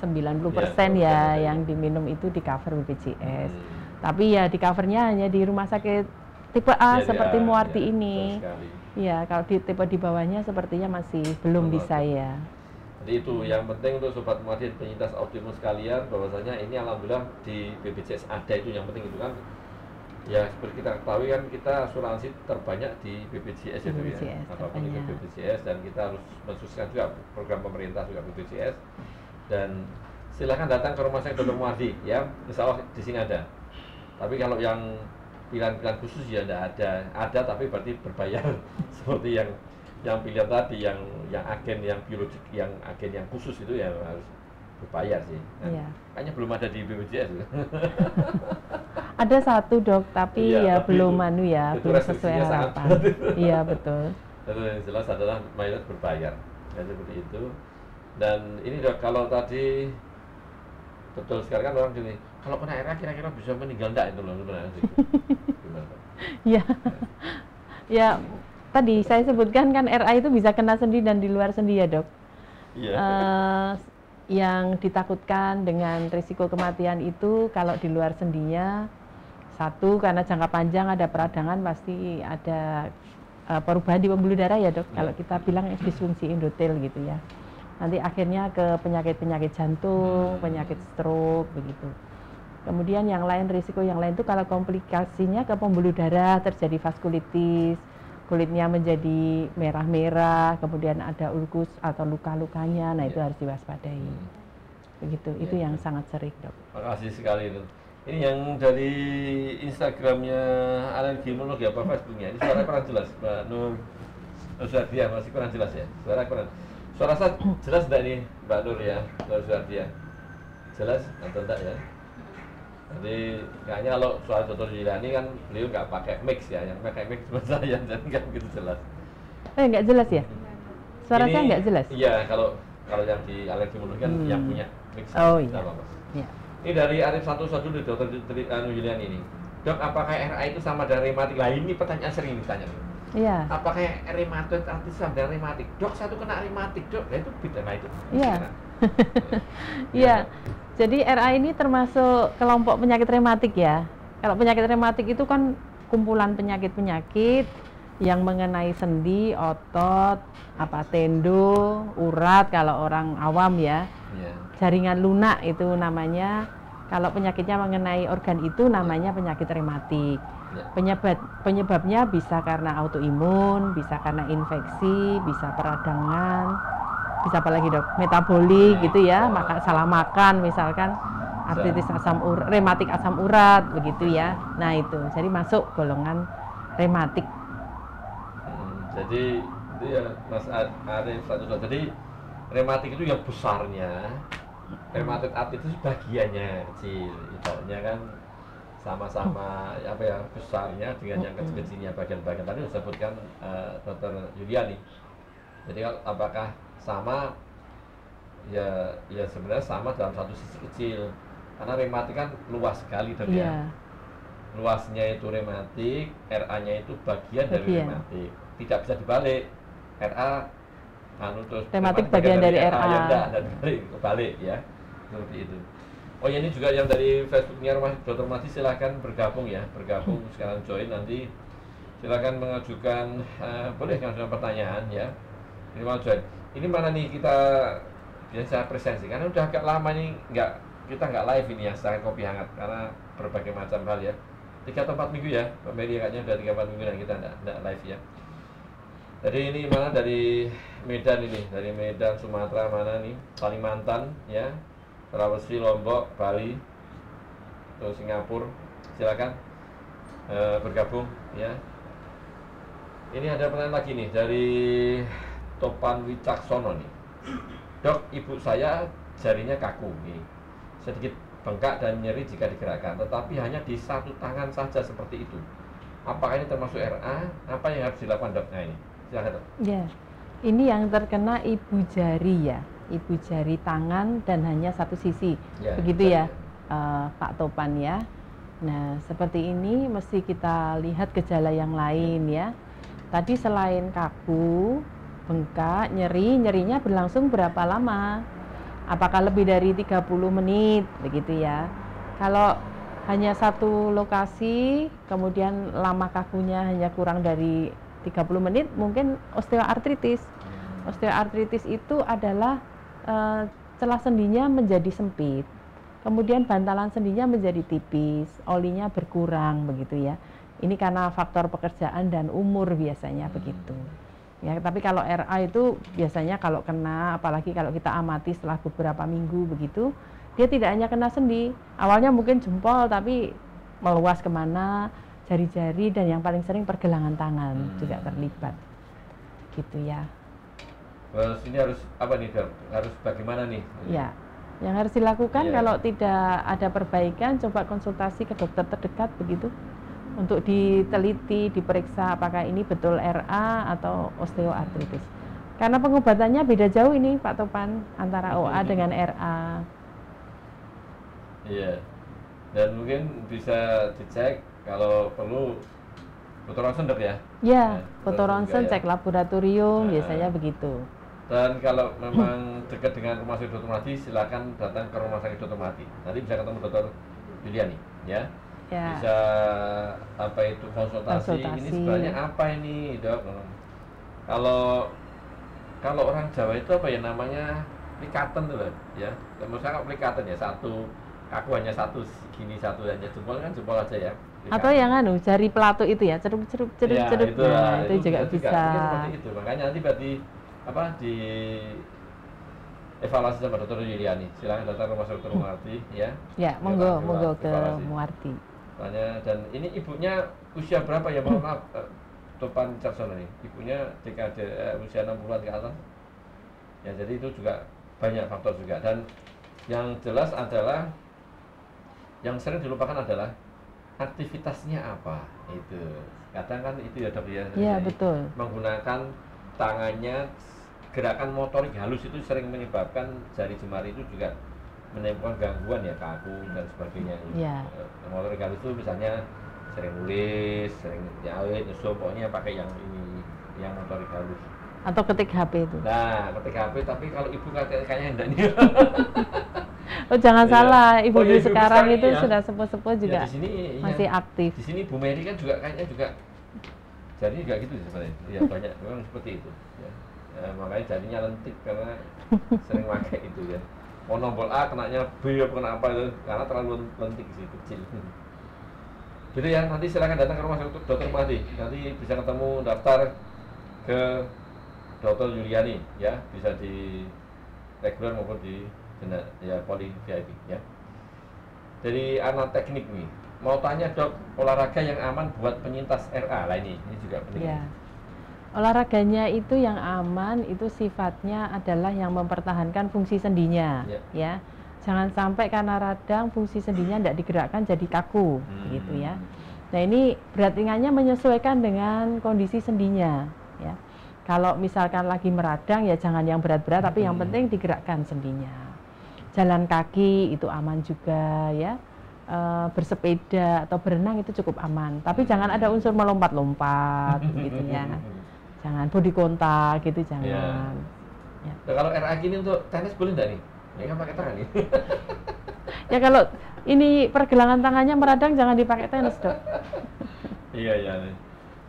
90% Ya, ya yang diminum itu di cover BPJS. Hmm. Tapi ya di covernya hanya di rumah sakit tipe A Ya, seperti ya, Muarti ya, ini. betul sekali. Ya, kalau di tipe di bawahnya sepertinya masih belum Belum bisa ada. ya. Jadi itu yang penting untuk sobat Muarti penyintas autoimun sekalian, bahwasanya ini alhamdulillah di BPJS ada, itu yang penting itu kan. Ya seperti kita ketahui kan, kita asuransi terbanyak di BPJS ya, Dok, ya. BPJS Apapun itu terbanyak. BPJS, dan kita harus mensukseskan juga program pemerintah juga BPJS. Dan silakan datang ke rumah sakit Dr. Muardi ya, insya Allah di sini ada. Tapi kalau yang pilihan-pilihan khusus ya tidak ada. Ada tapi berarti berbayar seperti yang pilihan tadi, yang agen yang biologik, yang agen yang khusus itu ya harus berbayar sih. Nah, Iya. kayaknya belum ada di BPJS. Ada satu Dok, tapi Iya, ya tapi belum itu belum sesuai restriksinya sangat harapan. berat. Iya betul. Dan yang jelas adalah mayoritas berbayar, ya seperti itu. Dan ini Dok, kalau tadi betul sekali kan orang gini, kalau kena RA kira-kira bisa meninggal enggak itu loh sebenarnya sih. Gimana, Dok? Ya, ya tadi saya sebutkan kan RA itu bisa kena sendi dan di luar sendi ya Dok. Iya. Yang ditakutkan dengan risiko kematian itu kalau di luar sendinya, satu karena jangka panjang ada peradangan, pasti ada perubahan di pembuluh darah ya Dok. Kalau kita bilang disfungsi endotel gitu ya. Nanti akhirnya ke penyakit-penyakit jantung, penyakit stroke begitu. Kemudian yang lain, risiko yang lain itu kalau komplikasinya ke pembuluh darah, terjadi vaskulitis, kulitnya menjadi merah-merah, kemudian ada ulkus atau luka-lukanya, nah itu harus diwaspadai. Begitu, itu yang sangat sering Dok. Makasih sekali itu. Ini yang dari Instagramnya alergi imunologi apa Facebooknya, ini suara kurang jelas Mbak Nur Suhardia, masih kurang jelas ya, suara saya jelas enggak nih Mbak Nur ya, Nur Suhardia, jelas atau enggak ya? Jadi kayaknya kalau soal Dr. Yulani kan beliau nggak pakai mix ya, yang pakai mix cuma saya, jadi nggak begitu jelas. Nggak jelas ya? Suara saya nggak jelas? Iya, kalau yang di alergi imunologi kan yang punya mix. Oh iya. Apa, Mas? Ya. Ini dari Arif Satu dulu, Dr. Yulani ini. Dok, apakah RA itu sama dengan rematik? Lah ini pertanyaan sering ditanya. Iya. Apakah rheumatoid arthritis sama dengan rematik? Dok, satu kena rematik, Dok. Nah itu beda, nah itu. Iya. Iya. Jadi RA ini termasuk kelompok penyakit rematik ya. Kalau penyakit rematik itu kan kumpulan penyakit-penyakit yang mengenai sendi, otot, tendo, urat kalau orang awam ya. Iya. Jaringan lunak itu namanya. Kalau penyakitnya mengenai organ itu namanya penyakit rematik. Ya. Penyebabnya bisa karena autoimun, bisa karena infeksi, bisa peradangan, bisa apa lagi Dok? Metabolik gitu ya, salah makan misalkan, artritis asam urat, rematik asam urat begitu ya. Nah itu, jadi masuk golongan rematik. Jadi itu ya Mas Arif Satu. Jadi rematik itu yang besarnya, rheumatoid arthritis itu bagiannya kecil, itonya kan sama-sama besarnya dengan yang kecil-kecilnya bagian-bagian tadi disebutkan Dr. Yuliani. Jadi apakah sama? Ya sebenarnya sama dalam satu sisi kecil, karena rematik kan luas sekali Dok ya. Luasnya itu rematik, RA-nya itu bagian dari rematik. Tidak bisa dibalik. RA terus rematik bagian dari RA. Ya enggak, dan kebalik ya. Seperti itu. Oh ya, ini juga yang dari Facebooknya Rumah Dr. Mati, silahkan bergabung ya, sekarang join, nanti silahkan mengajukan boleh mengajukan pertanyaan ya. Ini mau join. Ini mana nih kita biasa presensi, karena udah agak lama nih kita nggak live ini ya, secara kopi hangat karena berbagai macam hal ya. 3 atau 4 minggu ya, Mbak Mary kayaknya udah 3-4 minggu dan kita nggak live ya. Jadi ini mana dari Medan ini, dari Medan, Sumatera, mana nih, Kalimantan ya, Sulawesi, Lombok, Bali, terus Singapura, silakan bergabung ya. Ini ada pertanyaan lagi nih dari Topan Wicaksono nih. Dok, ibu saya jarinya kaku nih, sedikit bengkak dan nyeri jika digerakkan, tetapi hanya di satu tangan saja seperti itu. Apakah ini termasuk RA? Apa yang harus dilakukan dok? Nah ini, silakan dok. Ya, ini yang terkena ibu jari ya, ibu jari tangan dan hanya satu sisi, Ya, begitu ya, jari. Pak Topan ya. Nah, seperti ini mesti kita lihat gejala yang lain ya. Tadi selain kaku, bengkak, nyerinya berlangsung berapa lama? Apakah lebih dari 30 menit, begitu ya. Kalau hanya satu lokasi, kemudian lama kakunya hanya kurang dari 30 menit, mungkin osteoartritis. Osteoartritis itu adalah celah sendinya menjadi sempit. Kemudian bantalan sendinya menjadi tipis, olinya berkurang, begitu ya. Ini karena faktor pekerjaan dan umur biasanya begitu. Ya, tapi kalau RA itu biasanya kalau kena, apalagi kalau kita amati setelah beberapa minggu begitu, dia tidak hanya kena sendi. Awalnya mungkin jempol, tapi meluas kemana, jari-jari, dan yang paling sering pergelangan tangan juga terlibat. Gitu ya. Terus ini harus apa nih dok? Harus bagaimana nih? Ya, yang harus dilakukan Iya. kalau tidak ada perbaikan, coba konsultasi ke dokter terdekat begitu. Untuk diteliti, diperiksa apakah ini betul RA atau osteoartritis. Karena pengobatannya beda jauh ini Pak Topan, antara OA dengan RA. Iya. Dan mungkin bisa dicek kalau perlu foto ronsen dok ya? Ya, Ya, foto juga ronsen, ya. cek laboratorium, Nah. biasanya begitu. Dan kalau memang dekat dengan rumah sakit Dr. Mahdi, silakan datang ke rumah sakit Dr. Mahdi. Nanti bisa ketemu Dr. Juliani, ya. Ya, Bisa apa itu konsultasi. Ini Konsultasi. sebenarnya apa ini, dok? Kalau orang Jawa itu apa ya namanya pelikaten tuh, ya. Menurut saya kalau pelikaten ya satu kaku hanya satu gini, satu hanya jempol kan jempol aja ya. atau yang jari pelatu itu ya, ceruk-ceruk, Ya, ceruk-ceruk. Nah, itu juga bisa. mungkin seperti itu. Makanya nanti berarti apa di evaluasi sama Dr. Yuliani. Silakan datang ke rumah sakit Dr. Muarti ya. Ya, monggo, Evaluasi. monggo ke Muarti. Tanya, dan ini ibunya usia berapa ya? Mohon maaf, Topan Wicaksono nih. Ibunya dekade usia 60-an ke atas. Ya, jadi itu juga banyak faktor juga. Dan yang jelas adalah yang sering dilupakan adalah aktivitasnya apa. Itu kadang kan itu ya dok ya. Iya, Jadi, betul. menggunakan tangannya, gerakan motorik halus itu sering menyebabkan jari jemari itu juga menimbulkan gangguan ya, kaku dan sebagainya. Iya. Motorik halus itu misalnya sering nulis, sering nyawit, nyusup, pokoknya pakai yang ini, yang motorik halus. Atau ketik HP itu. Nah, ketik HP, tapi kalau ibu kayaknya enggak nih. Oh, jangan Iya. salah, Oh, ibu-ibu iya, ibu sekarang sekarang itu iya. sudah sepuh-sepuh juga Ya, di sini iya. masih aktif. Di sini Bu Mary kan juga kayaknya juga jadinya juga gitu sebenarnya. Ya, banyak memang seperti itu ya. Ya, makanya jadinya lentik karena sering pakai itu ya. Mau nombol A kenanya B apa kena apa itu karena terlalu lentik sih, kecil. Gitu ya, nanti silakan datang ke rumah sakit Dr. Mahdi. Nanti bisa ketemu, daftar ke Dr. Yuliani ya, bisa di reguler maupun di ya poli VIP ya. Dari anak teknik nih, mau tanya dok, olahraga yang aman buat penyintas RA lah ini juga penting. Ya. Olahraganya itu yang aman, itu sifatnya adalah yang mempertahankan fungsi sendinya, Ya. ya. Jangan sampai karena radang fungsi sendinya tidak digerakkan jadi kaku, gitu ya. Nah, ini berat ringannya menyesuaikan dengan kondisi sendinya, ya. Kalau misalkan lagi meradang ya jangan yang berat-berat, tapi yang penting digerakkan sendinya. Jalan kaki itu aman juga ya. Bersepeda atau berenang itu cukup aman, tapi jangan ada unsur melompat-lompat, gitu ya. Jangan body kontak gitu, jangan. Ya. Nah, kalau RA gini untuk tenis boleh nggak nih? Ya kan pakai tangan nih. Ya kalau ini pergelangan tangannya meradang jangan dipakai tenis dok. Iya.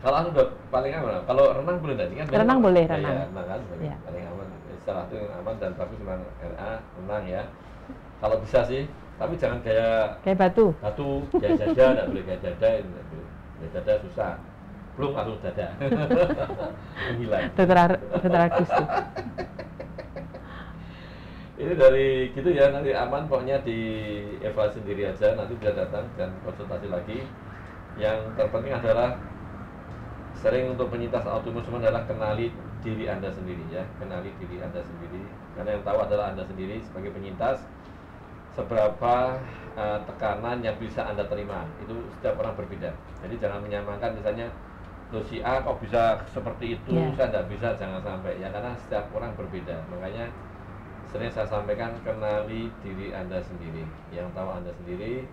Kalau anu dok, paling aman. Kalau renang boleh nggak? Kan Renang boleh, ya, renang. Ya, renang kan Ya. paling aman. Salah satu yang aman dan bagus memang RA renang ya. Kalau bisa sih, tapi jangan kayak Batu. gaya dada, nggak boleh gaya dada, nggak boleh. Gaya dada susah. Belum harus dada. Menghilang. Dokter Agus tuh. Ini dari gitu ya, nanti aman pokoknya di evaluasi sendiri aja, nanti bisa datang dan konsultasi lagi. Yang terpenting adalah sering untuk penyintas autoimun adalah kenali diri Anda sendiri ya, kenali diri Anda sendiri. Karena yang tahu adalah Anda sendiri sebagai penyintas seberapa tekanan yang bisa Anda terima. Itu setiap orang berbeda. Jadi jangan menyamakan misalnya si A kok bisa seperti itu, saya tidak bisa, jangan sampai ya, karena setiap orang berbeda. Makanya sering saya sampaikan kenali diri Anda sendiri. Yang tahu Anda sendiri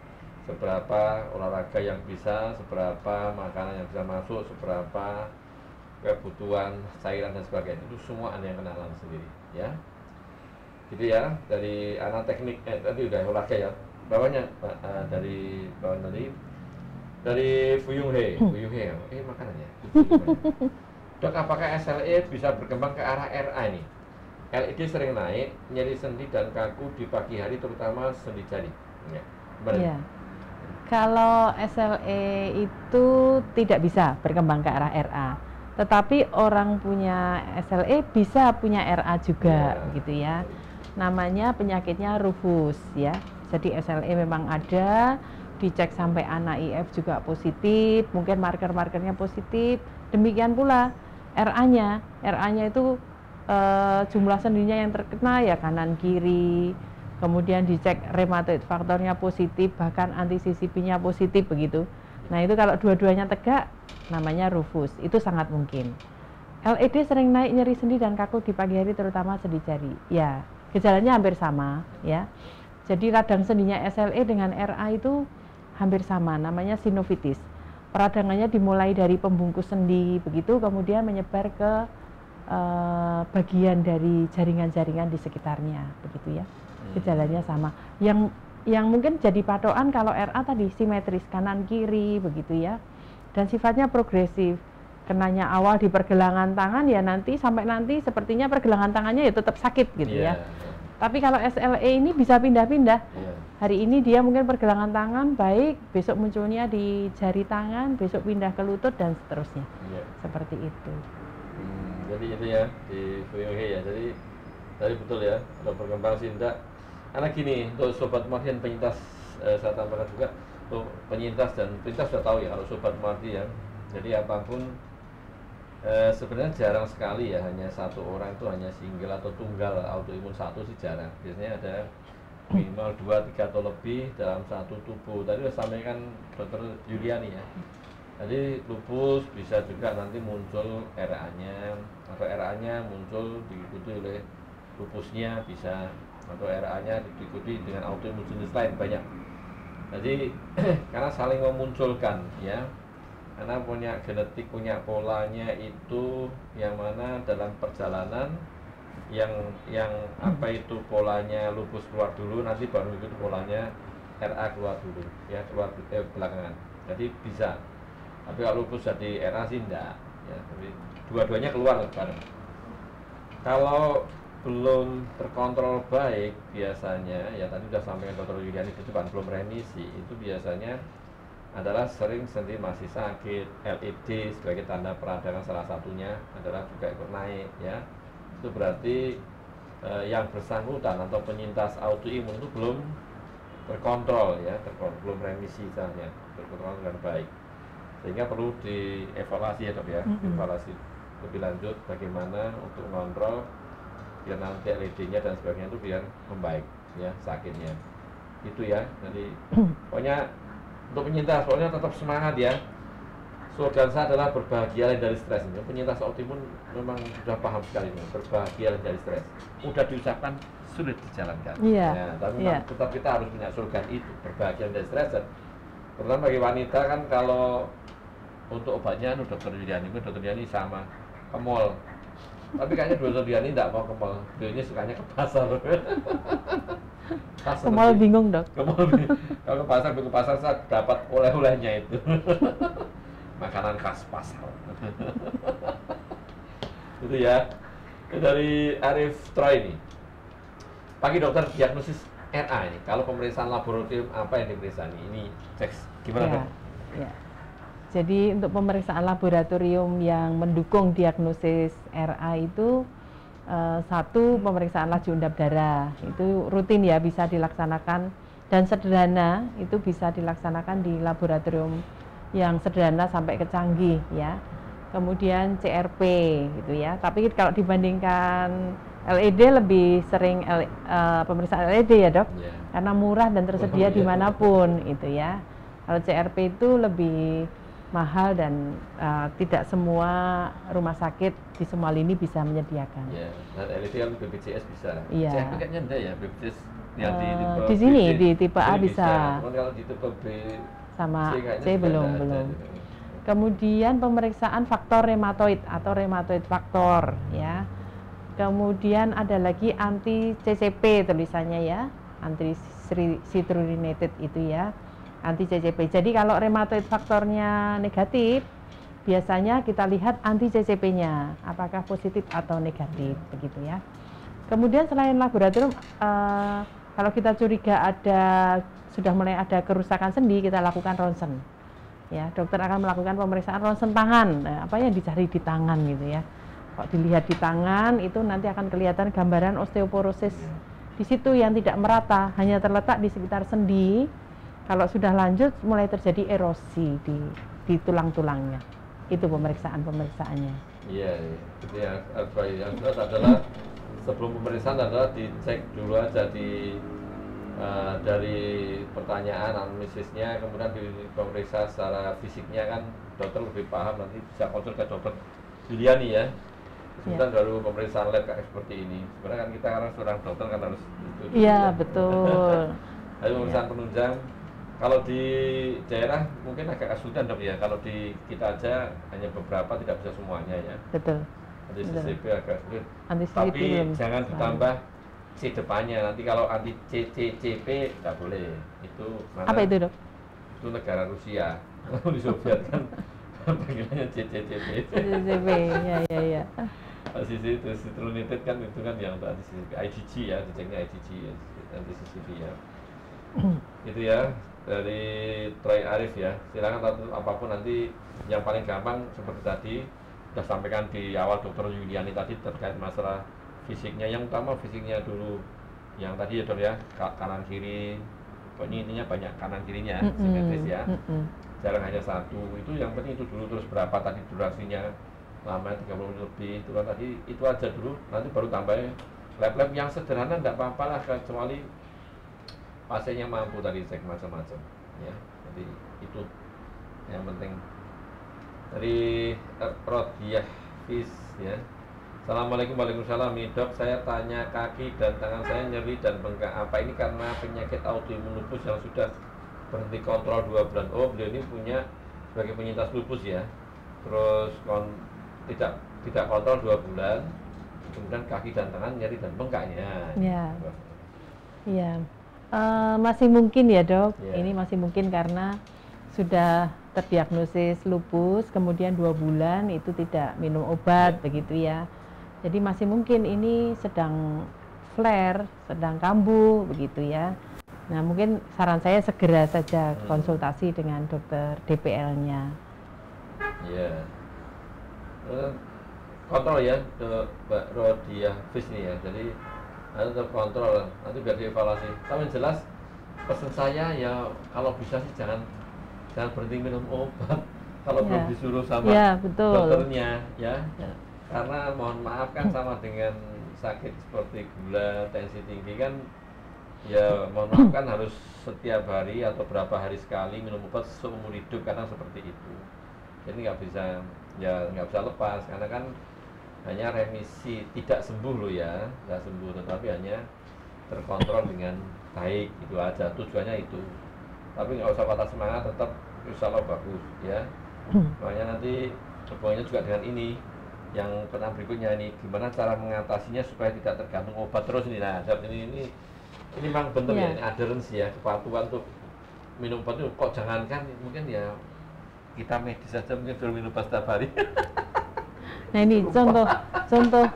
seberapa olahraga yang bisa, seberapa makanan yang bisa masuk, seberapa kebutuhan cairan dan sebagainya, itu semua Anda yang kenalan sendiri ya. Gitu ya, dari anak teknik tadi udah olahraga ya. Bawahnya dari bawah tadi dari Fuyung He makanannya. Dok, apakah SLE bisa berkembang ke arah RA ini? LED sering naik, nyeri sendi dan kaku di pagi hari, terutama sendi jari. Ya. Kalau SLE itu tidak bisa berkembang ke arah RA, tetapi orang punya SLE bisa punya RA juga, gitu ya. Namanya penyakitnya rufus ya. Jadi SLE memang ada, dicek sampai anak IF juga positif, mungkin marker-markernya positif. Demikian pula RA-nya itu jumlah sendinya yang terkena ya kanan kiri. Kemudian dicek rheumatoid faktornya positif, bahkan anti-CCP-nya positif begitu. Nah itu kalau dua-duanya tegak, namanya rufus, itu sangat mungkin. LED sering naik nyeri sendi dan kaku di pagi hari, terutama sendi jari. Ya, gejalanya hampir sama ya. Jadi radang sendinya SLE dengan RA itu hampir sama, namanya sinovitis. Peradangannya dimulai dari pembungkus sendi begitu, kemudian menyebar ke bagian dari jaringan-jaringan di sekitarnya begitu ya. Gejalanya sama. Yang mungkin jadi patokan kalau RA tadi simetris kanan kiri begitu ya. Dan sifatnya progresif. Kenanya awal di pergelangan tangan ya nanti sampai nanti sepertinya pergelangan tangannya ya tetap sakit gitu ya. Tapi kalau SLE ini bisa pindah-pindah. Hari ini dia mungkin pergelangan tangan baik, besok munculnya di jari tangan, besok pindah ke lutut dan seterusnya. Seperti itu. Jadi itu ya di Fuyung He ya. Jadi tadi betul ya, kalau berkembang sih enggak. Karena gini, untuk sobat Mardi dan penyintas, saya tambahkan juga untuk penyintas dan penyintas sudah tahu ya kalau sobat Mardi ya. Jadi apapun sebenarnya jarang sekali ya, hanya satu orang itu hanya single atau tunggal autoimun satu sih jarang. Biasanya ada minimal 2, 3 atau lebih dalam satu tubuh. Tadi sudah sampaikan Dr. Yuliani ya. Jadi lupus bisa juga nanti muncul RA-nya, atau RA-nya muncul diikuti oleh lupusnya bisa, atau RA-nya diikuti dengan autoimun jenis lain banyak. Jadi karena saling memunculkan ya, karena punya genetik, punya polanya itu yang mana dalam perjalanan yang apa itu polanya lupus keluar dulu, nanti baru itu polanya RA keluar dulu ya, keluar belakangan. Jadi bisa. Tapi kalau lupus jadi RA sih enggak ya, tapi dua-duanya keluar bareng. Kalau belum terkontrol baik biasanya ya, tadi sudah sampaikan Dr. Yuliani di depan, belum remisi, itu biasanya adalah sering sendi masih sakit. LED sebagai tanda peradangan salah satunya adalah juga ikut naik ya. Itu berarti yang bersangkutan atau penyintas autoimun itu belum terkontrol ya, belum remisi misalnya, terkontrol dengan baik. Sehingga perlu dievaluasi ya dok ya, evaluasi lebih lanjut bagaimana untuk mengontrol biar nanti LED-nya dan sebagainya itu biar membaik ya sakitnya. Itu ya. Jadi pokoknya untuk penyintas pokoknya tetap semangat ya. Slogan saya adalah berbahagia dari stres. Penyintas autoimun memang sudah paham sekali ini, berbahagia dari stres. Mudah diucapkan, sulit dijalankan. Ya, tapi tetap kita harus punya slogan itu, berbahagia dari stres. Dan terutama bagi wanita kan, kalau untuk obatnya Dr. Yuliani sama ke mall. Tapi kayaknya Dr. Yuliani tidak mau ke mall, beliaunya sukanya ke pasar. Ke mall bingung dok. Kalau ke pasar saya dapat oleh-olehnya itu. Makanan khas pasar. Itu ya. Dari Arif Troy ini. Pagi dokter, diagnosis RA ini. Kalau pemeriksaan laboratorium apa yang diperiksa ini? Cek gimana dok? Ya. Jadi untuk pemeriksaan laboratorium yang mendukung diagnosis RA itu satu, pemeriksaan laju undap darah. Itu rutin ya, bisa dilaksanakan dan sederhana, itu bisa dilaksanakan di laboratorium yang sederhana sampai ke canggih ya. kemudian CRP gitu ya. Tapi kalau dibandingkan LED lebih sering pemeriksaan LED ya dok, karena murah dan tersedia dimanapun itu ya. Kalau CRP itu lebih mahal dan tidak semua rumah sakit di semua lini bisa menyediakan. Ya, dan LED kan BPJS bisa. Iya. CRP kayaknya enggak ya, BPJS yang di sini di tipe A bisa. Kalau di tipe B sama C belum. Kemudian pemeriksaan faktor rematoid atau rematoid faktor ya. Kemudian ada lagi anti CCP tulisannya ya, anti citrulline itu ya, anti CCP. Jadi kalau rematoid faktornya negatif, biasanya kita lihat anti CCP-nya, apakah positif atau negatif begitu ya. Kemudian selain laboratorium, kalau kita curiga sudah mulai ada kerusakan sendi, kita lakukan ronsen. Ya, dokter akan melakukan pemeriksaan ronsen tangan, apa yang dicari di tangan gitu ya. Kalau dilihat di tangan itu nanti akan kelihatan gambaran osteoporosis. Di situ yang tidak merata, hanya terletak di sekitar sendi. Kalau sudah lanjut mulai terjadi erosi di tulang-tulangnya. Itu pemeriksaannya. Iya, itu yang jelas adalah sebelum pemeriksaan adalah dicek dulu aja dari pertanyaan anamnesisnya, kemudian diperiksa secara fisiknya kan dokter lebih paham, nanti bisa konsul ke dokter Juliani ya. Kemudian baru pemeriksaan lab kayak seperti ini. Sebenarnya kan kita karena seorang dokter kan harus itu. Iya, betul. Lalu pemeriksaan penunjang, kalau di daerah mungkin agak kesulitan dok ya. Kalau di kita aja hanya beberapa, tidak bisa semuanya ya. Betul. Anti CCP agak sulit. Anti-CCP Tapi jangan ditambah C depannya. Nanti kalau anti CCP nggak boleh. Itu mana? Apa itu dok? Itu negara Rusia. Di Soviet kan panggilannya CCP. CCP, ya. Sisi itu citrulline kan itu kan yang tadi IgG ya, diceknya IgG ya, anti CCP ya. Itu ya dari Troy Arif ya. Silakan apapun nanti yang paling gampang seperti tadi sudah sampaikan di awal Dokter Yuliani tadi terkait masalah fisiknya. Yang utama fisiknya dulu. Yang tadi ya dok ya, kanan kiri. Pokoknya intinya banyak kanan kirinya simetris ya. Jarang hanya satu. Itu yang penting itu dulu, terus berapa tadi durasinya, lama 30 menit lebih, itu kan tadi itu aja dulu, nanti baru tambahnya lab-lab yang sederhana enggak apa-apa lah, kecuali pasiennya mampu tadi cek macam-macam ya. Jadi itu yang penting. Dari Rodiah Fis ya. Assalamualaikum, waalaikumsalam. Dok, saya tanya kaki dan tangan saya nyeri dan bengkak. Apa ini karena penyakit autoimun lupus yang sudah berhenti kontrol 2 bulan? Oh, beliau ini punya sebagai penyintas lupus ya. Terus tidak kontrol 2 bulan, kemudian kaki dan tangan nyeri dan bengkaknya. Iya. Masih mungkin ya dok. Ini masih mungkin karena sudah terdiagnosis lupus, kemudian 2 bulan itu tidak minum obat begitu ya. Jadi masih mungkin ini sedang flare, sedang kambuh begitu ya. Nah mungkin saran saya segera saja konsultasi dengan dokter DPL-nya. Iya. Kontrol ya, Mbak Rodiah Fis nih ya. Jadi nanti terkontrol, nanti biar dievaluasi. Tapi jelas pesan saya ya kalau bisa sih jangan berhenti minum obat kalau belum disuruh sama dokternya ya. Karena mohon maaf kan sama dengan sakit seperti gula, tensi tinggi kan ya mohon maaf kan harus setiap hari atau berapa hari sekali minum obat seumur hidup, karena seperti itu. Jadi nggak bisa lepas, karena kan hanya remisi, tidak sembuh loh ya, nggak sembuh, tetapi hanya terkontrol dengan baik, itu aja tujuannya itu. Tapi nggak usah patah semangat, tetap insya Allah bagus ya. Makanya nanti hubungannya juga dengan ini yang pertanyaan berikutnya ini, gimana cara mengatasinya supaya tidak tergantung obat terus ini. Nah ini memang benar ya, ini adherence ya, kepatuhan untuk minum obat itu. Kok jangankan mungkin ya kita medis saja mungkin suruh minum obat setiap hari. Nah ini contoh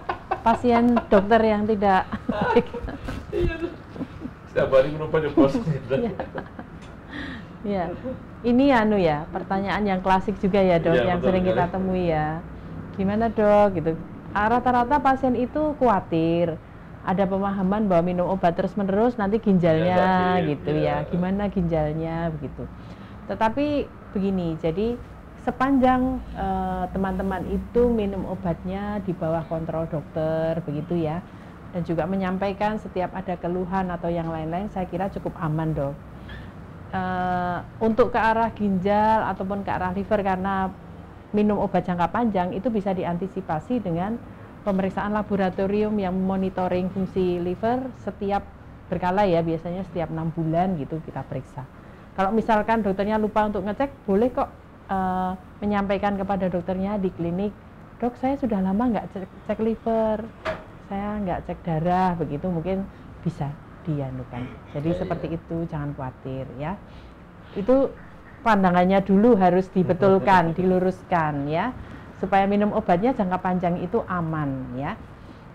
pasien dokter yang tidak iya setiap hari minum obat bos. Ya, ini ya pertanyaan yang klasik juga ya dok, yang sering kita temui ya. Gimana dok gitu? Rata-rata pasien itu khawatir, ada pemahaman bahwa minum obat terus-menerus nanti ginjalnya gitu ya. Gimana ginjalnya begitu. Tetapi begini, jadi sepanjang teman-teman itu minum obatnya di bawah kontrol dokter begitu ya, dan juga menyampaikan setiap ada keluhan atau yang lain-lain, saya kira cukup aman, Dok. Untuk ke arah ginjal ataupun ke arah liver karena minum obat jangka panjang itu bisa diantisipasi dengan pemeriksaan laboratorium yang monitoring fungsi liver setiap berkala ya, biasanya setiap 6 bulan gitu kita periksa. Kalau misalkan dokternya lupa untuk ngecek, boleh kok menyampaikan kepada dokternya di klinik, dok saya sudah lama nggak cek liver, saya nggak cek darah, begitu mungkin bisa dianukan. Jadi seperti itu, jangan khawatir ya. Itu pandangannya dulu harus dibetulkan, diluruskan ya, supaya minum obatnya jangka panjang itu aman ya.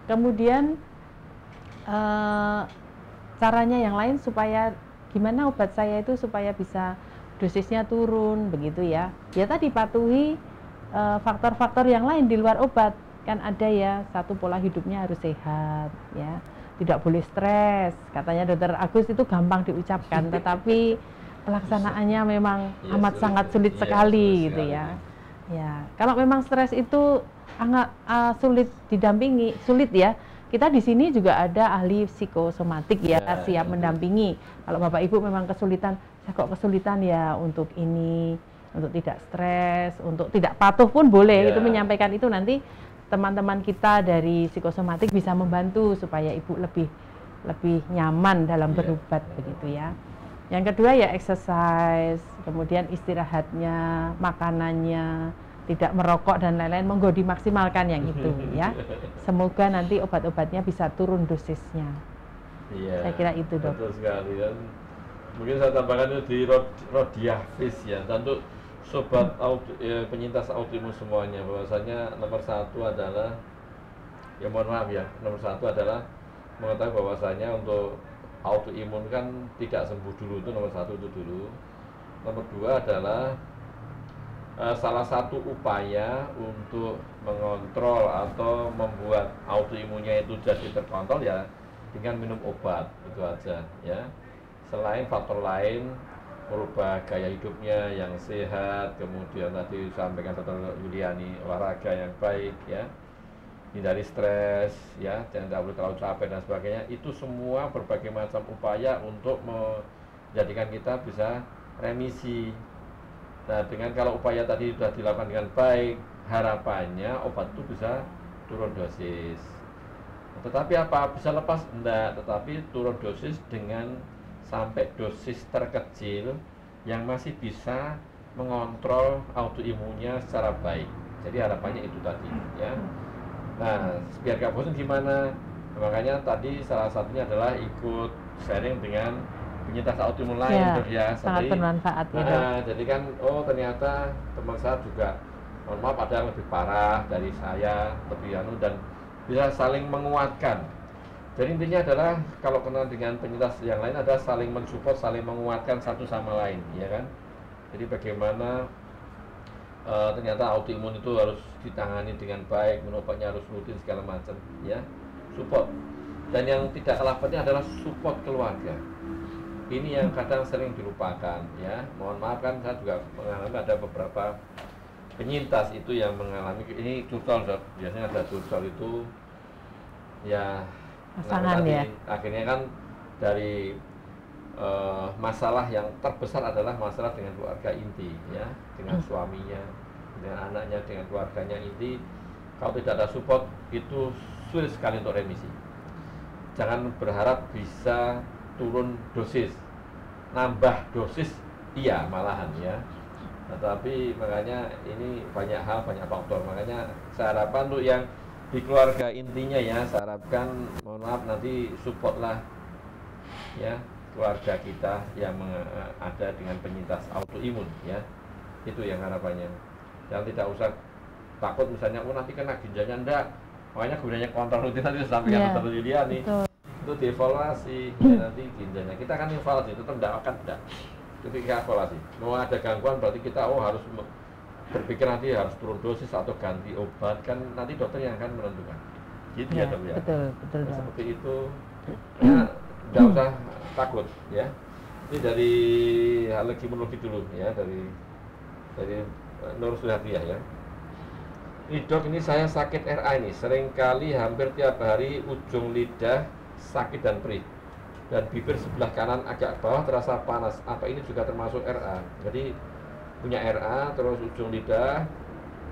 Kemudian caranya yang lain supaya gimana obat saya itu supaya bisa dosisnya turun begitu ya. Ya tadi patuhi faktor-faktor yang lain di luar obat. Kan ada ya, satu pola hidupnya harus sehat ya. Tidak boleh stres. Katanya Dokter Agus itu gampang diucapkan tetapi pelaksanaannya memang amat sangat sulit sekali gitu ya. Ya, kalau memang stres itu sangat sulit didampingi, sulit ya. Kita di sini juga ada ahli psikosomatik ya, siap mendampingi. Kalau Bapak Ibu memang kesulitan, saya kok kesulitan ya untuk ini, untuk tidak stres, untuk tidak patuh pun boleh. Itu menyampaikan itu, nanti teman-teman kita dari psikosomatik bisa membantu supaya Ibu lebih nyaman dalam berobat begitu ya. Yang kedua ya exercise, kemudian istirahatnya, makanannya, tidak merokok dan lain-lain, monggo dimaksimalkan yang itu ya. Semoga nanti obat-obatnya bisa turun dosisnya. Iya, saya kira itu, Dok. Betul sekali. Dan mungkin saya tambahkan itu di Rodiavis ya. Dan untuk sobat penyintas autoimun semuanya, bahwasanya nomor satu adalah, ya mohon maaf ya, nomor satu adalah mengetahui bahwasanya untuk autoimun kan tidak sembuh dulu, itu nomor satu itu dulu. Nomor dua adalah salah satu upaya untuk mengontrol atau membuat autoimunnya itu jadi terkontrol ya dengan minum obat, itu aja ya. Selain faktor lain, merubah gaya hidupnya yang sehat, kemudian tadi disampaikan Dr. Yuliani, olahraga yang baik ya, hindari stres ya, tidak boleh terlalu capek dan sebagainya. Itu semua berbagai macam upaya untuk menjadikan kita bisa remisi. Nah, dengan kalau upaya tadi sudah dilakukan dengan baik, harapannya obat itu bisa turun dosis. Tetapi apa? Bisa lepas? Enggak, tetapi turun dosis dengan sampai dosis terkecil yang masih bisa mengontrol autoimunnya secara baik. Jadi harapannya itu tadi ya. Nah, biar gak bosan gimana? Makanya tadi salah satunya adalah ikut sharing dengan penyintas autoimun lain ya, sangat bermanfaat ya. Jadi kan ternyata teman saya juga, mohon maaf, ada yang lebih parah dari saya, lebih dan bisa saling menguatkan. Jadi intinya adalah kalau kenal dengan penyintas yang lain ada saling mensupport, saling menguatkan satu sama lain, ya kan? Jadi bagaimana ternyata autoimun itu harus ditangani dengan baik, minum obatnya harus rutin segala macam, ya, support. Dan yang tidak kalah penting adalah support keluarga. Ini yang kadang sering dilupakan ya. Mohon maaf, kan saya juga mengalami, ada beberapa penyintas itu yang mengalami ini curcol, biasanya ada curcol itu ya pasangan ya. Akhirnya kan dari masalah yang terbesar adalah masalah dengan keluarga inti ya, dengan suaminya, dengan anaknya, dengan keluarganya inti. Kalau tidak ada support itu sulit sekali untuk remisi. Jangan berharap bisa turun dosis, nambah dosis iya malahan ya, tetapi makanya ini banyak hal, banyak faktor. Makanya saya harapkan untuk yang di keluarga intinya ya, saya harapkan, mohon maaf, nanti support lah ya keluarga kita yang ada dengan penyintas autoimun ya, itu yang harapannya. Jangan tidak usah takut misalnya nanti kena ginjalnya, enggak. Makanya gunanya kontrol rutin tadi sampai yang Dr. Yuliani itu dievaluasi ya, nanti ginjalnya kita kan evaluasi, tetap tidak akan tidak, ketika evaluasi mau ada gangguan berarti kita harus berpikir nanti harus turun dosis atau ganti obat, kan nanti dokter yang akan menentukan gitu ya, Dok ya. Betul nah, seperti itu ya, tidak usah takut ya. Ini dari alergi imunologi dulu ya, dari Nur Suhardiah ya. Ini dok, ini saya sakit RA ini, seringkali hampir tiap hari ujung lidah sakit dan perih, dan bibir sebelah kanan agak bawah terasa panas. Apa ini juga termasuk RA? Jadi punya RA, terus ujung lidah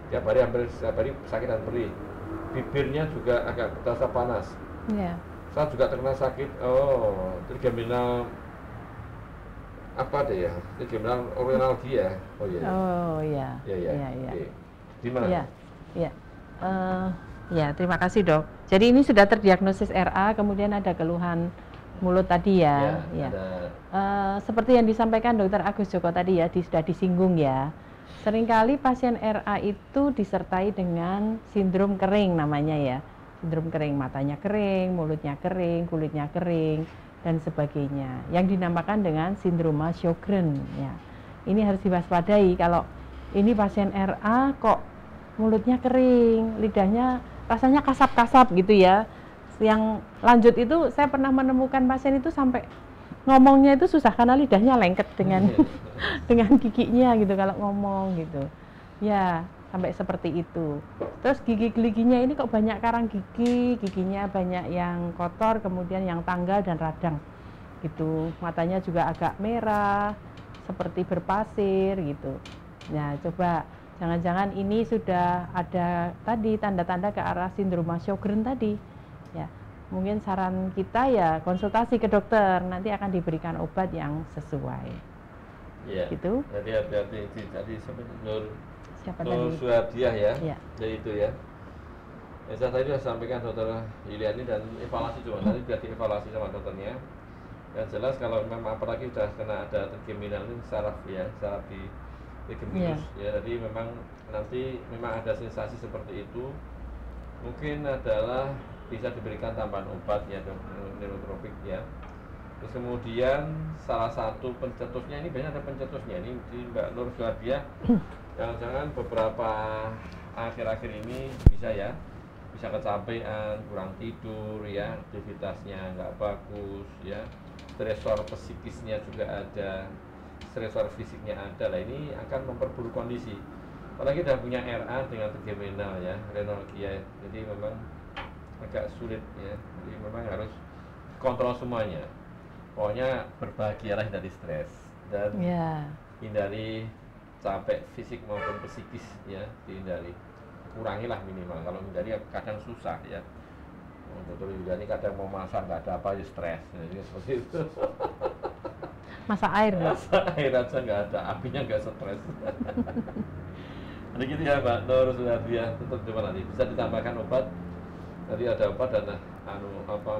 tiap hari hampir setiap hari sakit dan perih, bibirnya juga agak terasa panas. Iya. Saya juga terkena sakit, trigeminal apa deh ya? Trigeminal oralgia. Oh iya. Oh iya. Iya, iya. Iya, iya. Oke. Gimana? Iya. Iya. Ya, terima kasih, Dok. Jadi ini sudah terdiagnosis RA, kemudian ada keluhan mulut tadi ya. Ya, Ya. ada. Seperti yang disampaikan Dr. Agus Joko tadi ya, sudah disinggung ya. Seringkali pasien RA itu disertai dengan sindrom kering namanya ya. Sindrom kering, matanya kering, mulutnya kering, kulitnya kering, dan sebagainya. Yang dinamakan dengan sindroma Sjögren ya. Ini harus diwaspadai kalau ini pasien RA kok mulutnya kering, lidahnya rasanya kasap-kasap gitu ya. Yang lanjut itu saya pernah menemukan pasien itu sampai ngomongnya itu susah karena lidahnya lengket dengan dengan giginya gitu kalau ngomong gitu. Ya, sampai seperti itu. Terus gigi-giginya ini kok banyak karang gigi, giginya banyak yang kotor, kemudian yang tanggal dan radang gitu. Matanya juga agak merah, seperti berpasir gitu. Nah, coba jangan-jangan ini sudah ada tadi tanda-tanda ke arah sindroma Sjögren tadi. Ya, mungkin saran kita ya konsultasi ke dokter, nanti akan diberikan obat yang sesuai. Iya. Gitu. Jadi hati-hati tadi sampai Siapa Nur tadi? Suhardiah ya. Iya. Jadi itu ya. Saya tadi sudah sampaikan dokter Yuliani dan evaluasi cuma tadi sudah dievaluasi sama dokternya. Yang jelas kalau memang apalagi sudah kena ada trigeminal ini saraf ya, saraf di trigeminus ya. Jadi memang nanti memang ada sensasi seperti itu. Mungkin adalah bisa diberikan tambahan obat ya, neurotropik ya. Terus kemudian salah satu pencetusnya ini banyak ada pencetusnya ini di Mbak Nur Suhardiah. Jangan-jangan beberapa akhir-akhir ini bisa kecapean, kurang tidur ya, aktivitasnya nggak bagus ya, stresor psikisnya juga ada, stresor fisiknya ada. Lah ini akan memperburuk kondisi. Apalagi udah punya RA dengan trigeminal ya, rhinalgia. Jadi memang agak sulit ya. Jadi memang harus kontrol semuanya. Pokoknya berbahagialah dari stres dan hindari capek fisik maupun psikis ya, dihindari, kurangilah minimal. Kalau hindari kadang susah ya. Dokter Yuliani kadang mau masak nggak ada apa ya stres, jadi seperti itu. Masak air. Masak air aja nggak ada, apinya nggak stres. Jadi gitu ya Mbak Nur Suhardiah, tetap coba nanti bisa ditambahkan obat. Tadi ada obat dan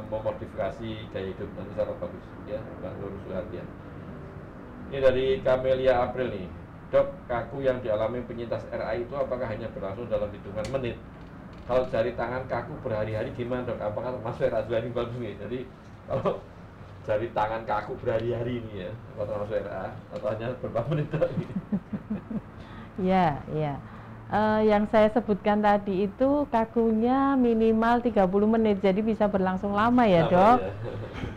memodifikasi gaya hidup nanti sangat bagus ya Mbak Nur Suhardiah. Ini dari Camelia April nih. Dok, kaku yang dialami penyintas RA itu apakah hanya berlangsung dalam hitungan menit? Kalau jari tangan kaku berhari-hari gimana dok? Apakah termasuk RA juga ini bagus nih? Jadi kalau jari tangan kaku berhari-hari ini ya, apakah termasuk RA atau hanya beberapa menit tadi? Ya, ya. Yang saya sebutkan tadi itu kakunya minimal 30 menit, jadi bisa berlangsung lama ya dok.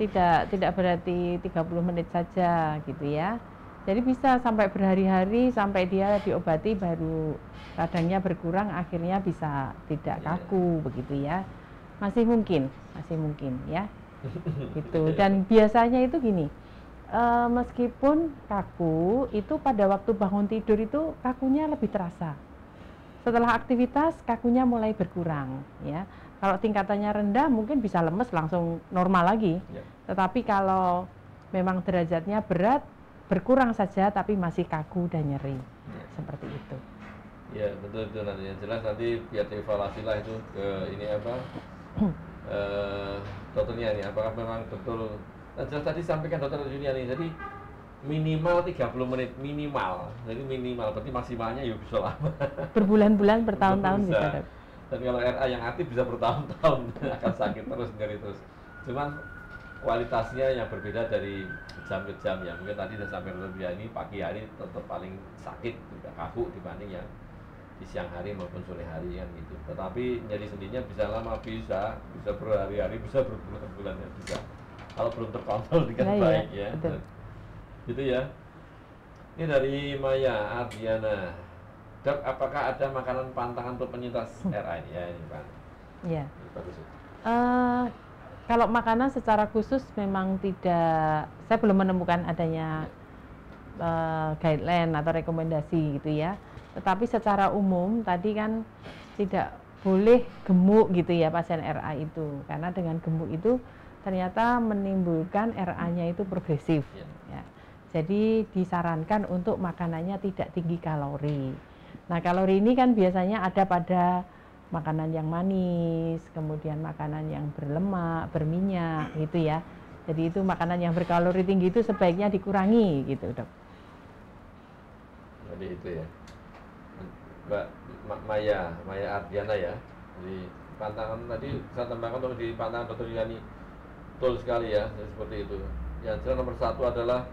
Ya. Tidak berarti 30 menit saja gitu ya. Jadi bisa sampai berhari-hari sampai dia diobati baru radangnya berkurang, akhirnya bisa tidak kaku begitu ya. Masih mungkin ya. Gitu. Dan biasanya itu gini, meskipun kaku itu pada waktu bangun tidur itu kakunya lebih terasa. Setelah aktivitas kakunya mulai berkurang ya. Kalau tingkatannya rendah mungkin bisa lemes langsung normal lagi. Tetapi kalau memang derajatnya berat, berkurang saja tapi masih kaku dan nyeri seperti itu. Ya betul itu nanti yang jelas nanti biar dievaluasi lah itu ke ini apa dokternya ini apakah memang betul. Nah, jelas tadi sampaikan dokter Juliani jadi minimal 30 menit minimal. Jadi minimal berarti maksimalnya ya bisa lama. Berbulan-bulan bertahun-tahun bisa. Dan kalau RA yang aktif bisa bertahun-tahun akan sakit terus nyeri terus. Cuman kualitasnya yang berbeda dari jam ke jam ya. Mungkin tadi sudah sampai lebih ini pagi hari tetap paling sakit juga kaku dibanding yang di siang hari maupun sore hari kan gitu. Tetapi nyeri sendinya bisa lama, bisa berhari-hari, bisa berbulan-bulan ya bisa. Kalau belum terkontrol dengan baik ya. Gitu ya. Ini dari Maya Ardiana. Dok, apakah ada makanan pantangan untuk penyintas RA ini? Ya, ini Pak. Ya. Ini bagus. Kalau makanan secara khusus memang tidak, saya belum menemukan adanya guideline atau rekomendasi gitu ya. Tetapi secara umum tadi kan tidak boleh gemuk gitu ya pasien RA itu, karena dengan gemuk itu ternyata menimbulkan RA-nya itu progresif. Ya. Jadi disarankan untuk makanannya tidak tinggi kalori. Nah, kalori ini kan biasanya ada pada makanan yang manis, kemudian makanan yang berlemak, berminyak gitu ya. Jadi itu makanan yang berkalori tinggi itu sebaiknya dikurangi gitu, Dok. Jadi itu ya. Mbak Maya Ardiana ya. Jadi pantangan tadi saya tambahkan untuk di pantangan Dr. Yani betul sekali ya, seperti itu. Yang jelas nomor satu adalah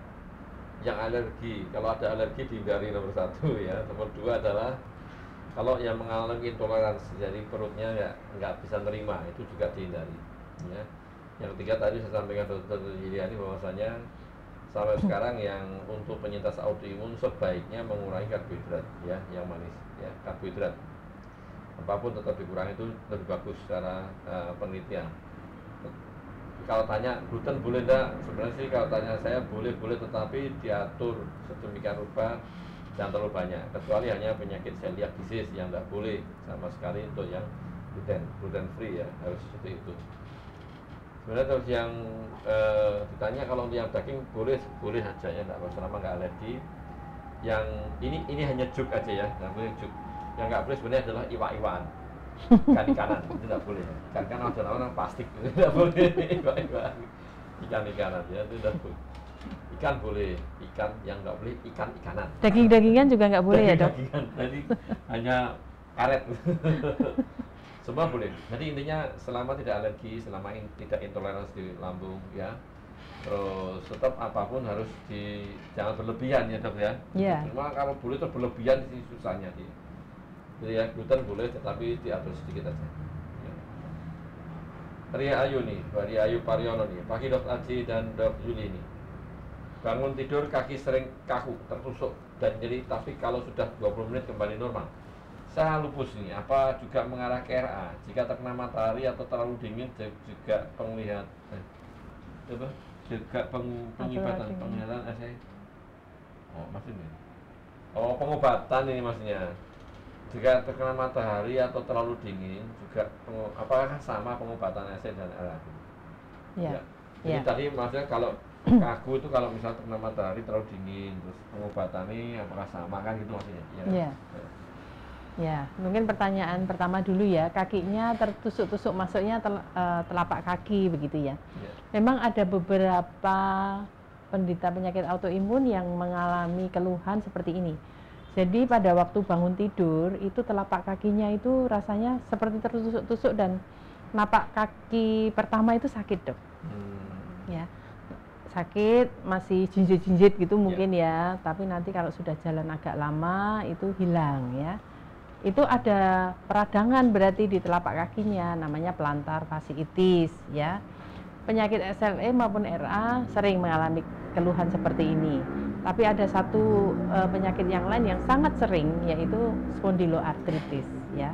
yang alergi. Kalau ada alergi dihindari nomor satu ya. Nomor dua adalah kalau yang mengalami intoleransi, jadi perutnya nggak bisa terima, itu juga dihindari. Ya. Yang ketiga tadi saya sampaikan Dr. Yiliani bahwasanya sampai sekarang yang untuk penyintas autoimun sebaiknya mengurangi karbohidrat ya, yang manis ya, karbohidrat. Apapun tetap dikurangi, itu lebih bagus secara penelitian. Kalau tanya gluten boleh enggak? Sebenarnya sih kalau tanya saya boleh, tetapi diatur sedemikian rupa, jangan terlalu banyak. Kecuali hanya penyakit celiac disease yang enggak boleh sama sekali untuk yang gluten free ya, harus seperti itu. Sebenarnya terus yang ditanya kalau untuk yang daging boleh aja ya, enggak selama enggak alergi. Yang ini hanya juk aja ya, enggak boleh juk. Yang enggak boleh sebenarnya adalah iwak-iwakan. Ikan-ikanan itu tidak boleh. Ikan ada orang plastik itu tidak boleh. Ikan-ikanan ya itu tidak boleh. Ikan boleh, ikan yang nggak boleh ikan-ikanan. Daging-dagingan juga nggak boleh ya, Dok? Dagingan, jadi hanya karet. Semua boleh. Jadi intinya selama tidak alergi, selama tidak intoleransi di lambung ya. Terus tetap apapun harus jangan berlebihan ya, Dok ya. Iya. Cuma kalau boleh itu berlebihan sih susahnya sih. Jadi ya gluten boleh, tetapi diatur sedikit aja. Ya. Ria Ayu nih, Mbak Ria Ayu Pariono nih. Pagi Dok Aji dan Dok Yuli nih. Bangun tidur kaki sering kaku, tertusuk dan nyeri, tapi kalau sudah 20 menit kembali normal. Saya lupus nih, apa juga mengarah ke RA? Jika terkena matahari atau terlalu dingin juga penglihatan saya. Oh, maksudnya. Oh, pengobatan ini maksudnya. Jika terkena matahari atau terlalu dingin juga apakah sama pengobatan SE dan RA? Ya. Jadi tadi maksudnya kalau kaku itu kalau misalnya terkena matahari terlalu dingin, terus pengobatannya apakah sama kan gitu maksudnya? Ya. Ya, mungkin pertanyaan pertama dulu ya, kakinya tertusuk-tusuk, masuknya telapak kaki begitu ya. Memang ada beberapa penderita penyakit autoimun yang mengalami keluhan seperti ini. Jadi pada waktu bangun tidur itu telapak kakinya itu rasanya seperti tertusuk-tusuk dan napak kaki pertama itu sakit, Dok. Ya, sakit, masih jinjit-jinjit gitu mungkin ya. Tapi nanti kalau sudah jalan agak lama itu hilang ya. Itu ada peradangan berarti di telapak kakinya, namanya plantar fasciitis ya. Penyakit SLE maupun RA sering mengalami keluhan seperti ini. Tapi ada satu penyakit yang lain yang sangat sering, yaitu spondyloartritis ya.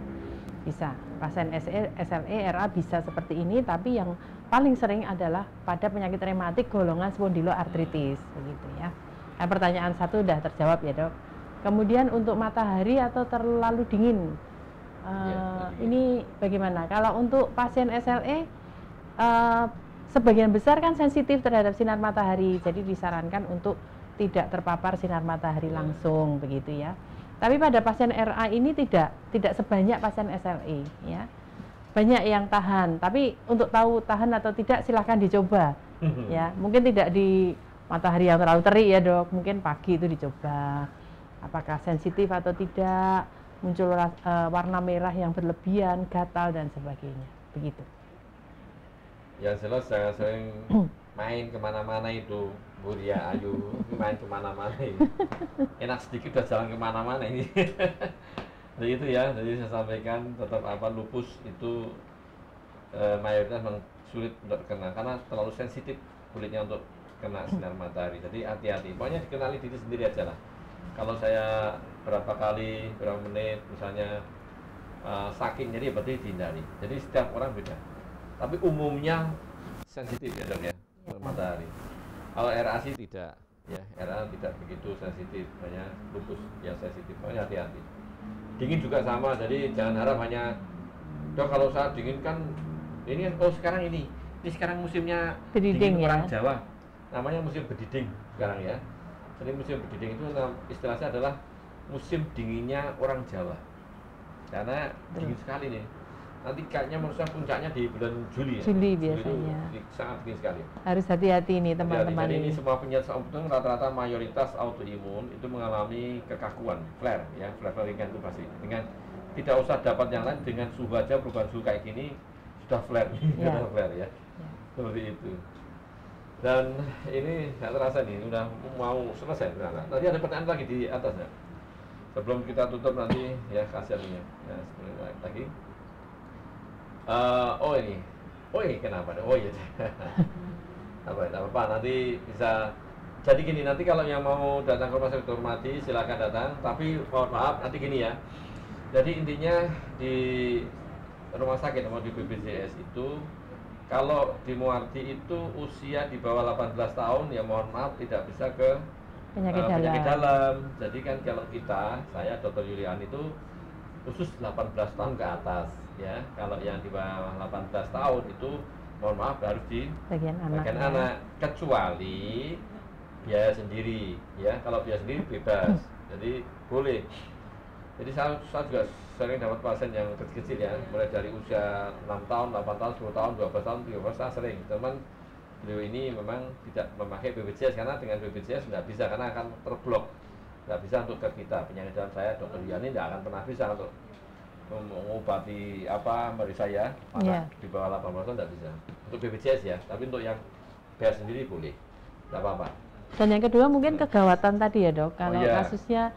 Bisa pasien SLE RA bisa seperti ini, tapi yang paling sering adalah pada penyakit rematik golongan spondyloartritis begitu ya. Nah, pertanyaan satu sudah terjawab ya, Dok. Kemudian untuk matahari atau terlalu dingin, ini bagaimana? Kalau untuk pasien SLE sebagian besar kan sensitif terhadap sinar matahari, jadi disarankan untuk tidak terpapar sinar matahari langsung begitu ya. Tapi pada pasien RA ini tidak sebanyak pasien SLE ya. Banyak yang tahan, tapi untuk tahu tahan atau tidak silahkan dicoba ya. Mungkin tidak di matahari yang terlalu terik ya, Dok. Mungkin pagi itu dicoba. Apakah sensitif atau tidak, muncul warna merah yang berlebihan, gatal dan sebagainya. Begitu. Yang jelas jangan sering main kemana-mana itu, Bu Ria Ayu, main kemana-mana ini. Enak sedikit udah jalan kemana-mana ini. Jadi itu ya, jadi saya sampaikan tetap lupus itu mayoritas memang sulit untuk terkena karena terlalu sensitif kulitnya untuk kena sinar matahari. Jadi hati-hati, pokoknya dikenali diri sendiri aja lah. kalau saya berapa kali, berapa menit, misalnya saking, jadi berarti dihindari. Jadi setiap orang beda. Tapi umumnya sensitif ya dok ya, matahari. Kalau RA sih tidak, ya RA tidak begitu sensitif, hanya lupus yang sensitif, makanya hati-hati. Dingin juga sama, jadi jangan harap hanya dok kalau saat dingin kan ini oh sekarang ini sekarang musimnya Bediding dingin ya? orang Jawa, namanya musim bediding sekarang ya. Jadi musim bediding itu istilahnya adalah musim dinginnya orang Jawa, karena dingin sekali nih. Nanti kayaknya menurut saya puncaknya di bulan Juli ya. Juli Juli biasanya. itu sangat dingin sekali. Harus hati-hati nih teman-teman Jadi ini ini. semua penyakit autoimun rata-rata mayoritas autoimun itu mengalami kekakuan, flare ya, flare ringan itu pasti. Dengan tidak usah dapat yang lain, dengan suhu aja perubahan suhu kayak gini sudah flare, Ya. flare ya. Seperti itu. Dan ini nggak terasa nih, udah mau selesai ternyata. Tadi ada pertanyaan lagi di atasnya. Sebelum kita tutup nanti ya kasihan ya. Ya seperti lagi. Oh ini kenapa? Oh iya. apa nanti bisa. Jadi gini, nanti kalau yang mau datang ke rumah sakit Dr. Muarti silakan datang. Tapi mohon maaf nanti gini ya. Jadi intinya di rumah sakit atau di BPJS itu, kalau di Muarti itu usia di bawah 18 tahun ya mohon maaf tidak bisa ke Penyakit dalam. Jadi kan kalau kita, saya Dr. Yulian itu khusus 18 tahun ke atas ya. Kalau yang di bawah 18 tahun itu mohon maaf harus di bagian anak. Kecuali biaya sendiri ya. Kalau biaya sendiri bebas. Jadi boleh. Jadi saya juga sering dapat pasien yang kecil-kecil ya, mulai dari usia 6 tahun, 8 tahun, 10 tahun, 12 tahun, 13 tahun sering. Teman beliau ini memang tidak memakai BPJS karena dengan BPJS tidak bisa, karena akan terblok. Tidak bisa untuk ke kita. Penyakit dalam saya Dr. Yani tidak akan pernah bisa untuk mengobati meri saya anak di bawah 18 tahun tidak bisa. Untuk BPJS ya, tapi untuk yang bayar sendiri boleh. Tidak apa-apa. Dan yang kedua mungkin kegawatan tadi ya dok. Kalau iya. kasusnya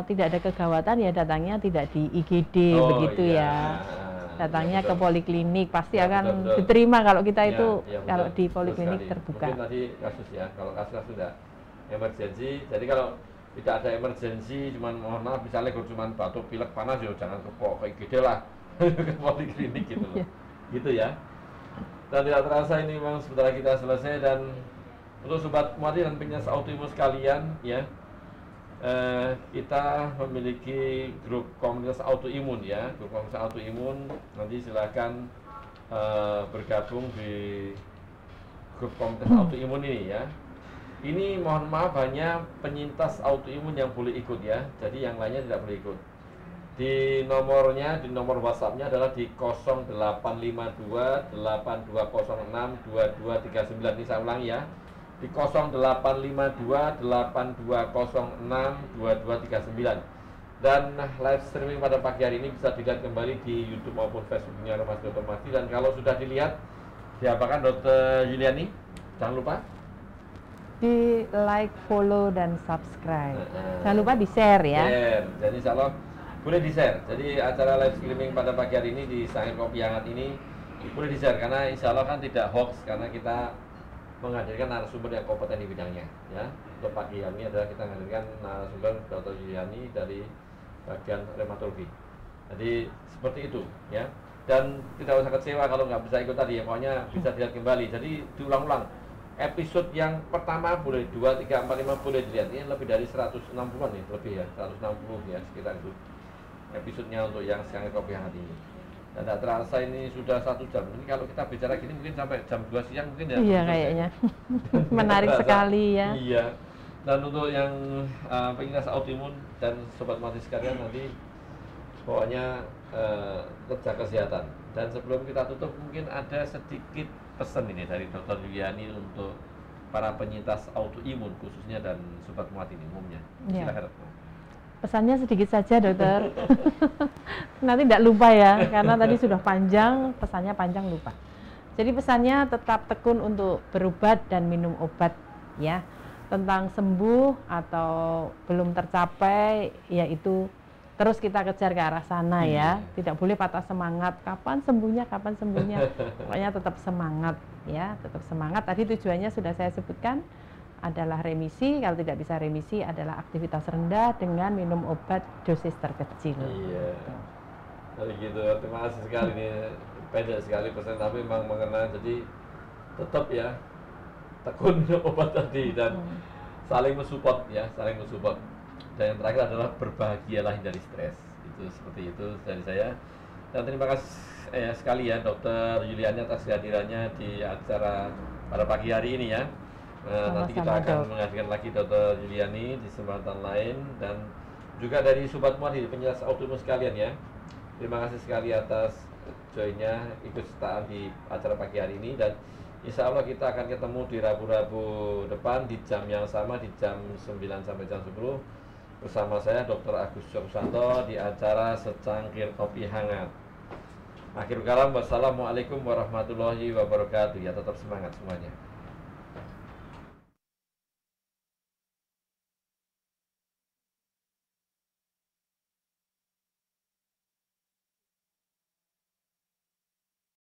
tidak ada kegawatan ya datangnya tidak di IGD begitu ya. Datangnya ke poliklinik pasti akan betul. diterima kalau kita itu betul. kalau di poliklinik terbuka. Mungkin tadi kasus ya, kalau kasus sudah emergensi. Jadi kalau tidak ada emergensi, cuman mohon maaf misalnya kalau cuman batuk pilek panas ya jangan ke IGD lah, ke poliklinik gitu loh. Gitu ya. Dan tidak terasa ini memang sebentar kita selesai. Dan untuk sobat Muarti dan penyintas autoimun sekalian ya, kita memiliki grup komunitas autoimun ya. Grup komunitas autoimun, nanti silakan bergabung di grup komunitas autoimun ini ya. Ini mohon maaf hanya penyintas autoimun yang boleh ikut ya. Jadi yang lainnya tidak boleh ikut. Di nomornya, di nomor WhatsApp-nya adalah di 0852 8206 2239. Ini saya ulangi ya. Di 0852 8206 2239. Dan live streaming pada pagi hari ini bisa dilihat kembali di YouTube maupun Facebooknya Rumah Sakit Dr. Muarti. Dan kalau sudah dilihat, diapakan Dr. Yuliani? Jangan lupa Di like, follow, dan subscribe. Jangan lupa di share ya. Share. Jadi insya Allah boleh di share. Jadi acara live streaming pada pagi hari ini di Sangir Kopi Hangat ini boleh di share, karena insya Allah kan tidak hoax, karena kita menghadirkan narasumber yang kompeten di bidangnya ya. Untuk pagi hari ini adalah kita menghadirkan narasumber Dr. Yuliani dari bagian reumatologi. Jadi seperti itu ya. Dan tidak usah kecewa kalau nggak bisa ikut tadi ya, pokoknya bisa dilihat kembali. Jadi diulang-ulang. Episode yang pertama boleh 2, 3, 4, 5 boleh dilihat. Ini lebih dari 160-an nih, lebih ya, 160 ya sekitar itu episodenya untuk yang Sangir Kopi Hangat ini. Dan tidak terasa ini sudah 1 jam. Ini kalau kita bicara gini mungkin sampai jam 2 siang mungkin ya. Iya kayaknya. Menarik sekali ya. Iya. Dan untuk yang penyintas autoimun dan sobat Muarti sekalian, nanti pokoknya kerja kesehatan. Dan sebelum kita tutup mungkin ada sedikit pesan ini dari Dr. Yuliani untuk para penyintas autoimun khususnya dan sobat Muarti ini umumnya. Silakan. Pesannya sedikit saja dokter. Nanti tidak lupa ya, karena tadi sudah panjang, pesannya panjang lupa. Jadi pesannya tetap tekun untuk berobat dan minum obat ya. Tentang sembuh atau belum tercapai, yaitu terus kita kejar ke arah sana ya. Tidak boleh patah semangat. Kapan sembuhnya? Kapan sembuhnya? Pokoknya tetap semangat ya, tetap semangat. Tadi tujuannya sudah saya sebutkan, adalah remisi, kalau tidak bisa remisi adalah aktivitas rendah dengan minum obat dosis terkecil. Iya. Jadi gitu, terima kasih sekali nih, pendek sekali pesan tapi memang mengena, jadi tetap ya tekun obat tadi dan saling mensupport ya, saling mensupport. Dan yang terakhir adalah berbahagialah hindari stres. Itu seperti itu dari saya. Dan terima kasih sekali ya Dokter Yuliani atas kehadirannya di acara pada pagi hari ini ya. Nanti kita akan menghadirkan lagi Dokter Yuliani di kesempatan lain dan juga dari Sobat Muar di penjelas autoimun sekalian ya. Terima kasih sekali atas joinnya, ikut sertaan di acara pagi hari ini dan insya Allah kita akan ketemu di Rabu-Rabu depan di jam yang sama, di jam 9 sampai jam 10 bersama saya Dr. Agus Joksanto di acara Secangkir Kopi Hangat. Akhir kalam, wassalamualaikum warahmatullahi wabarakatuh. Ya, tetap semangat semuanya.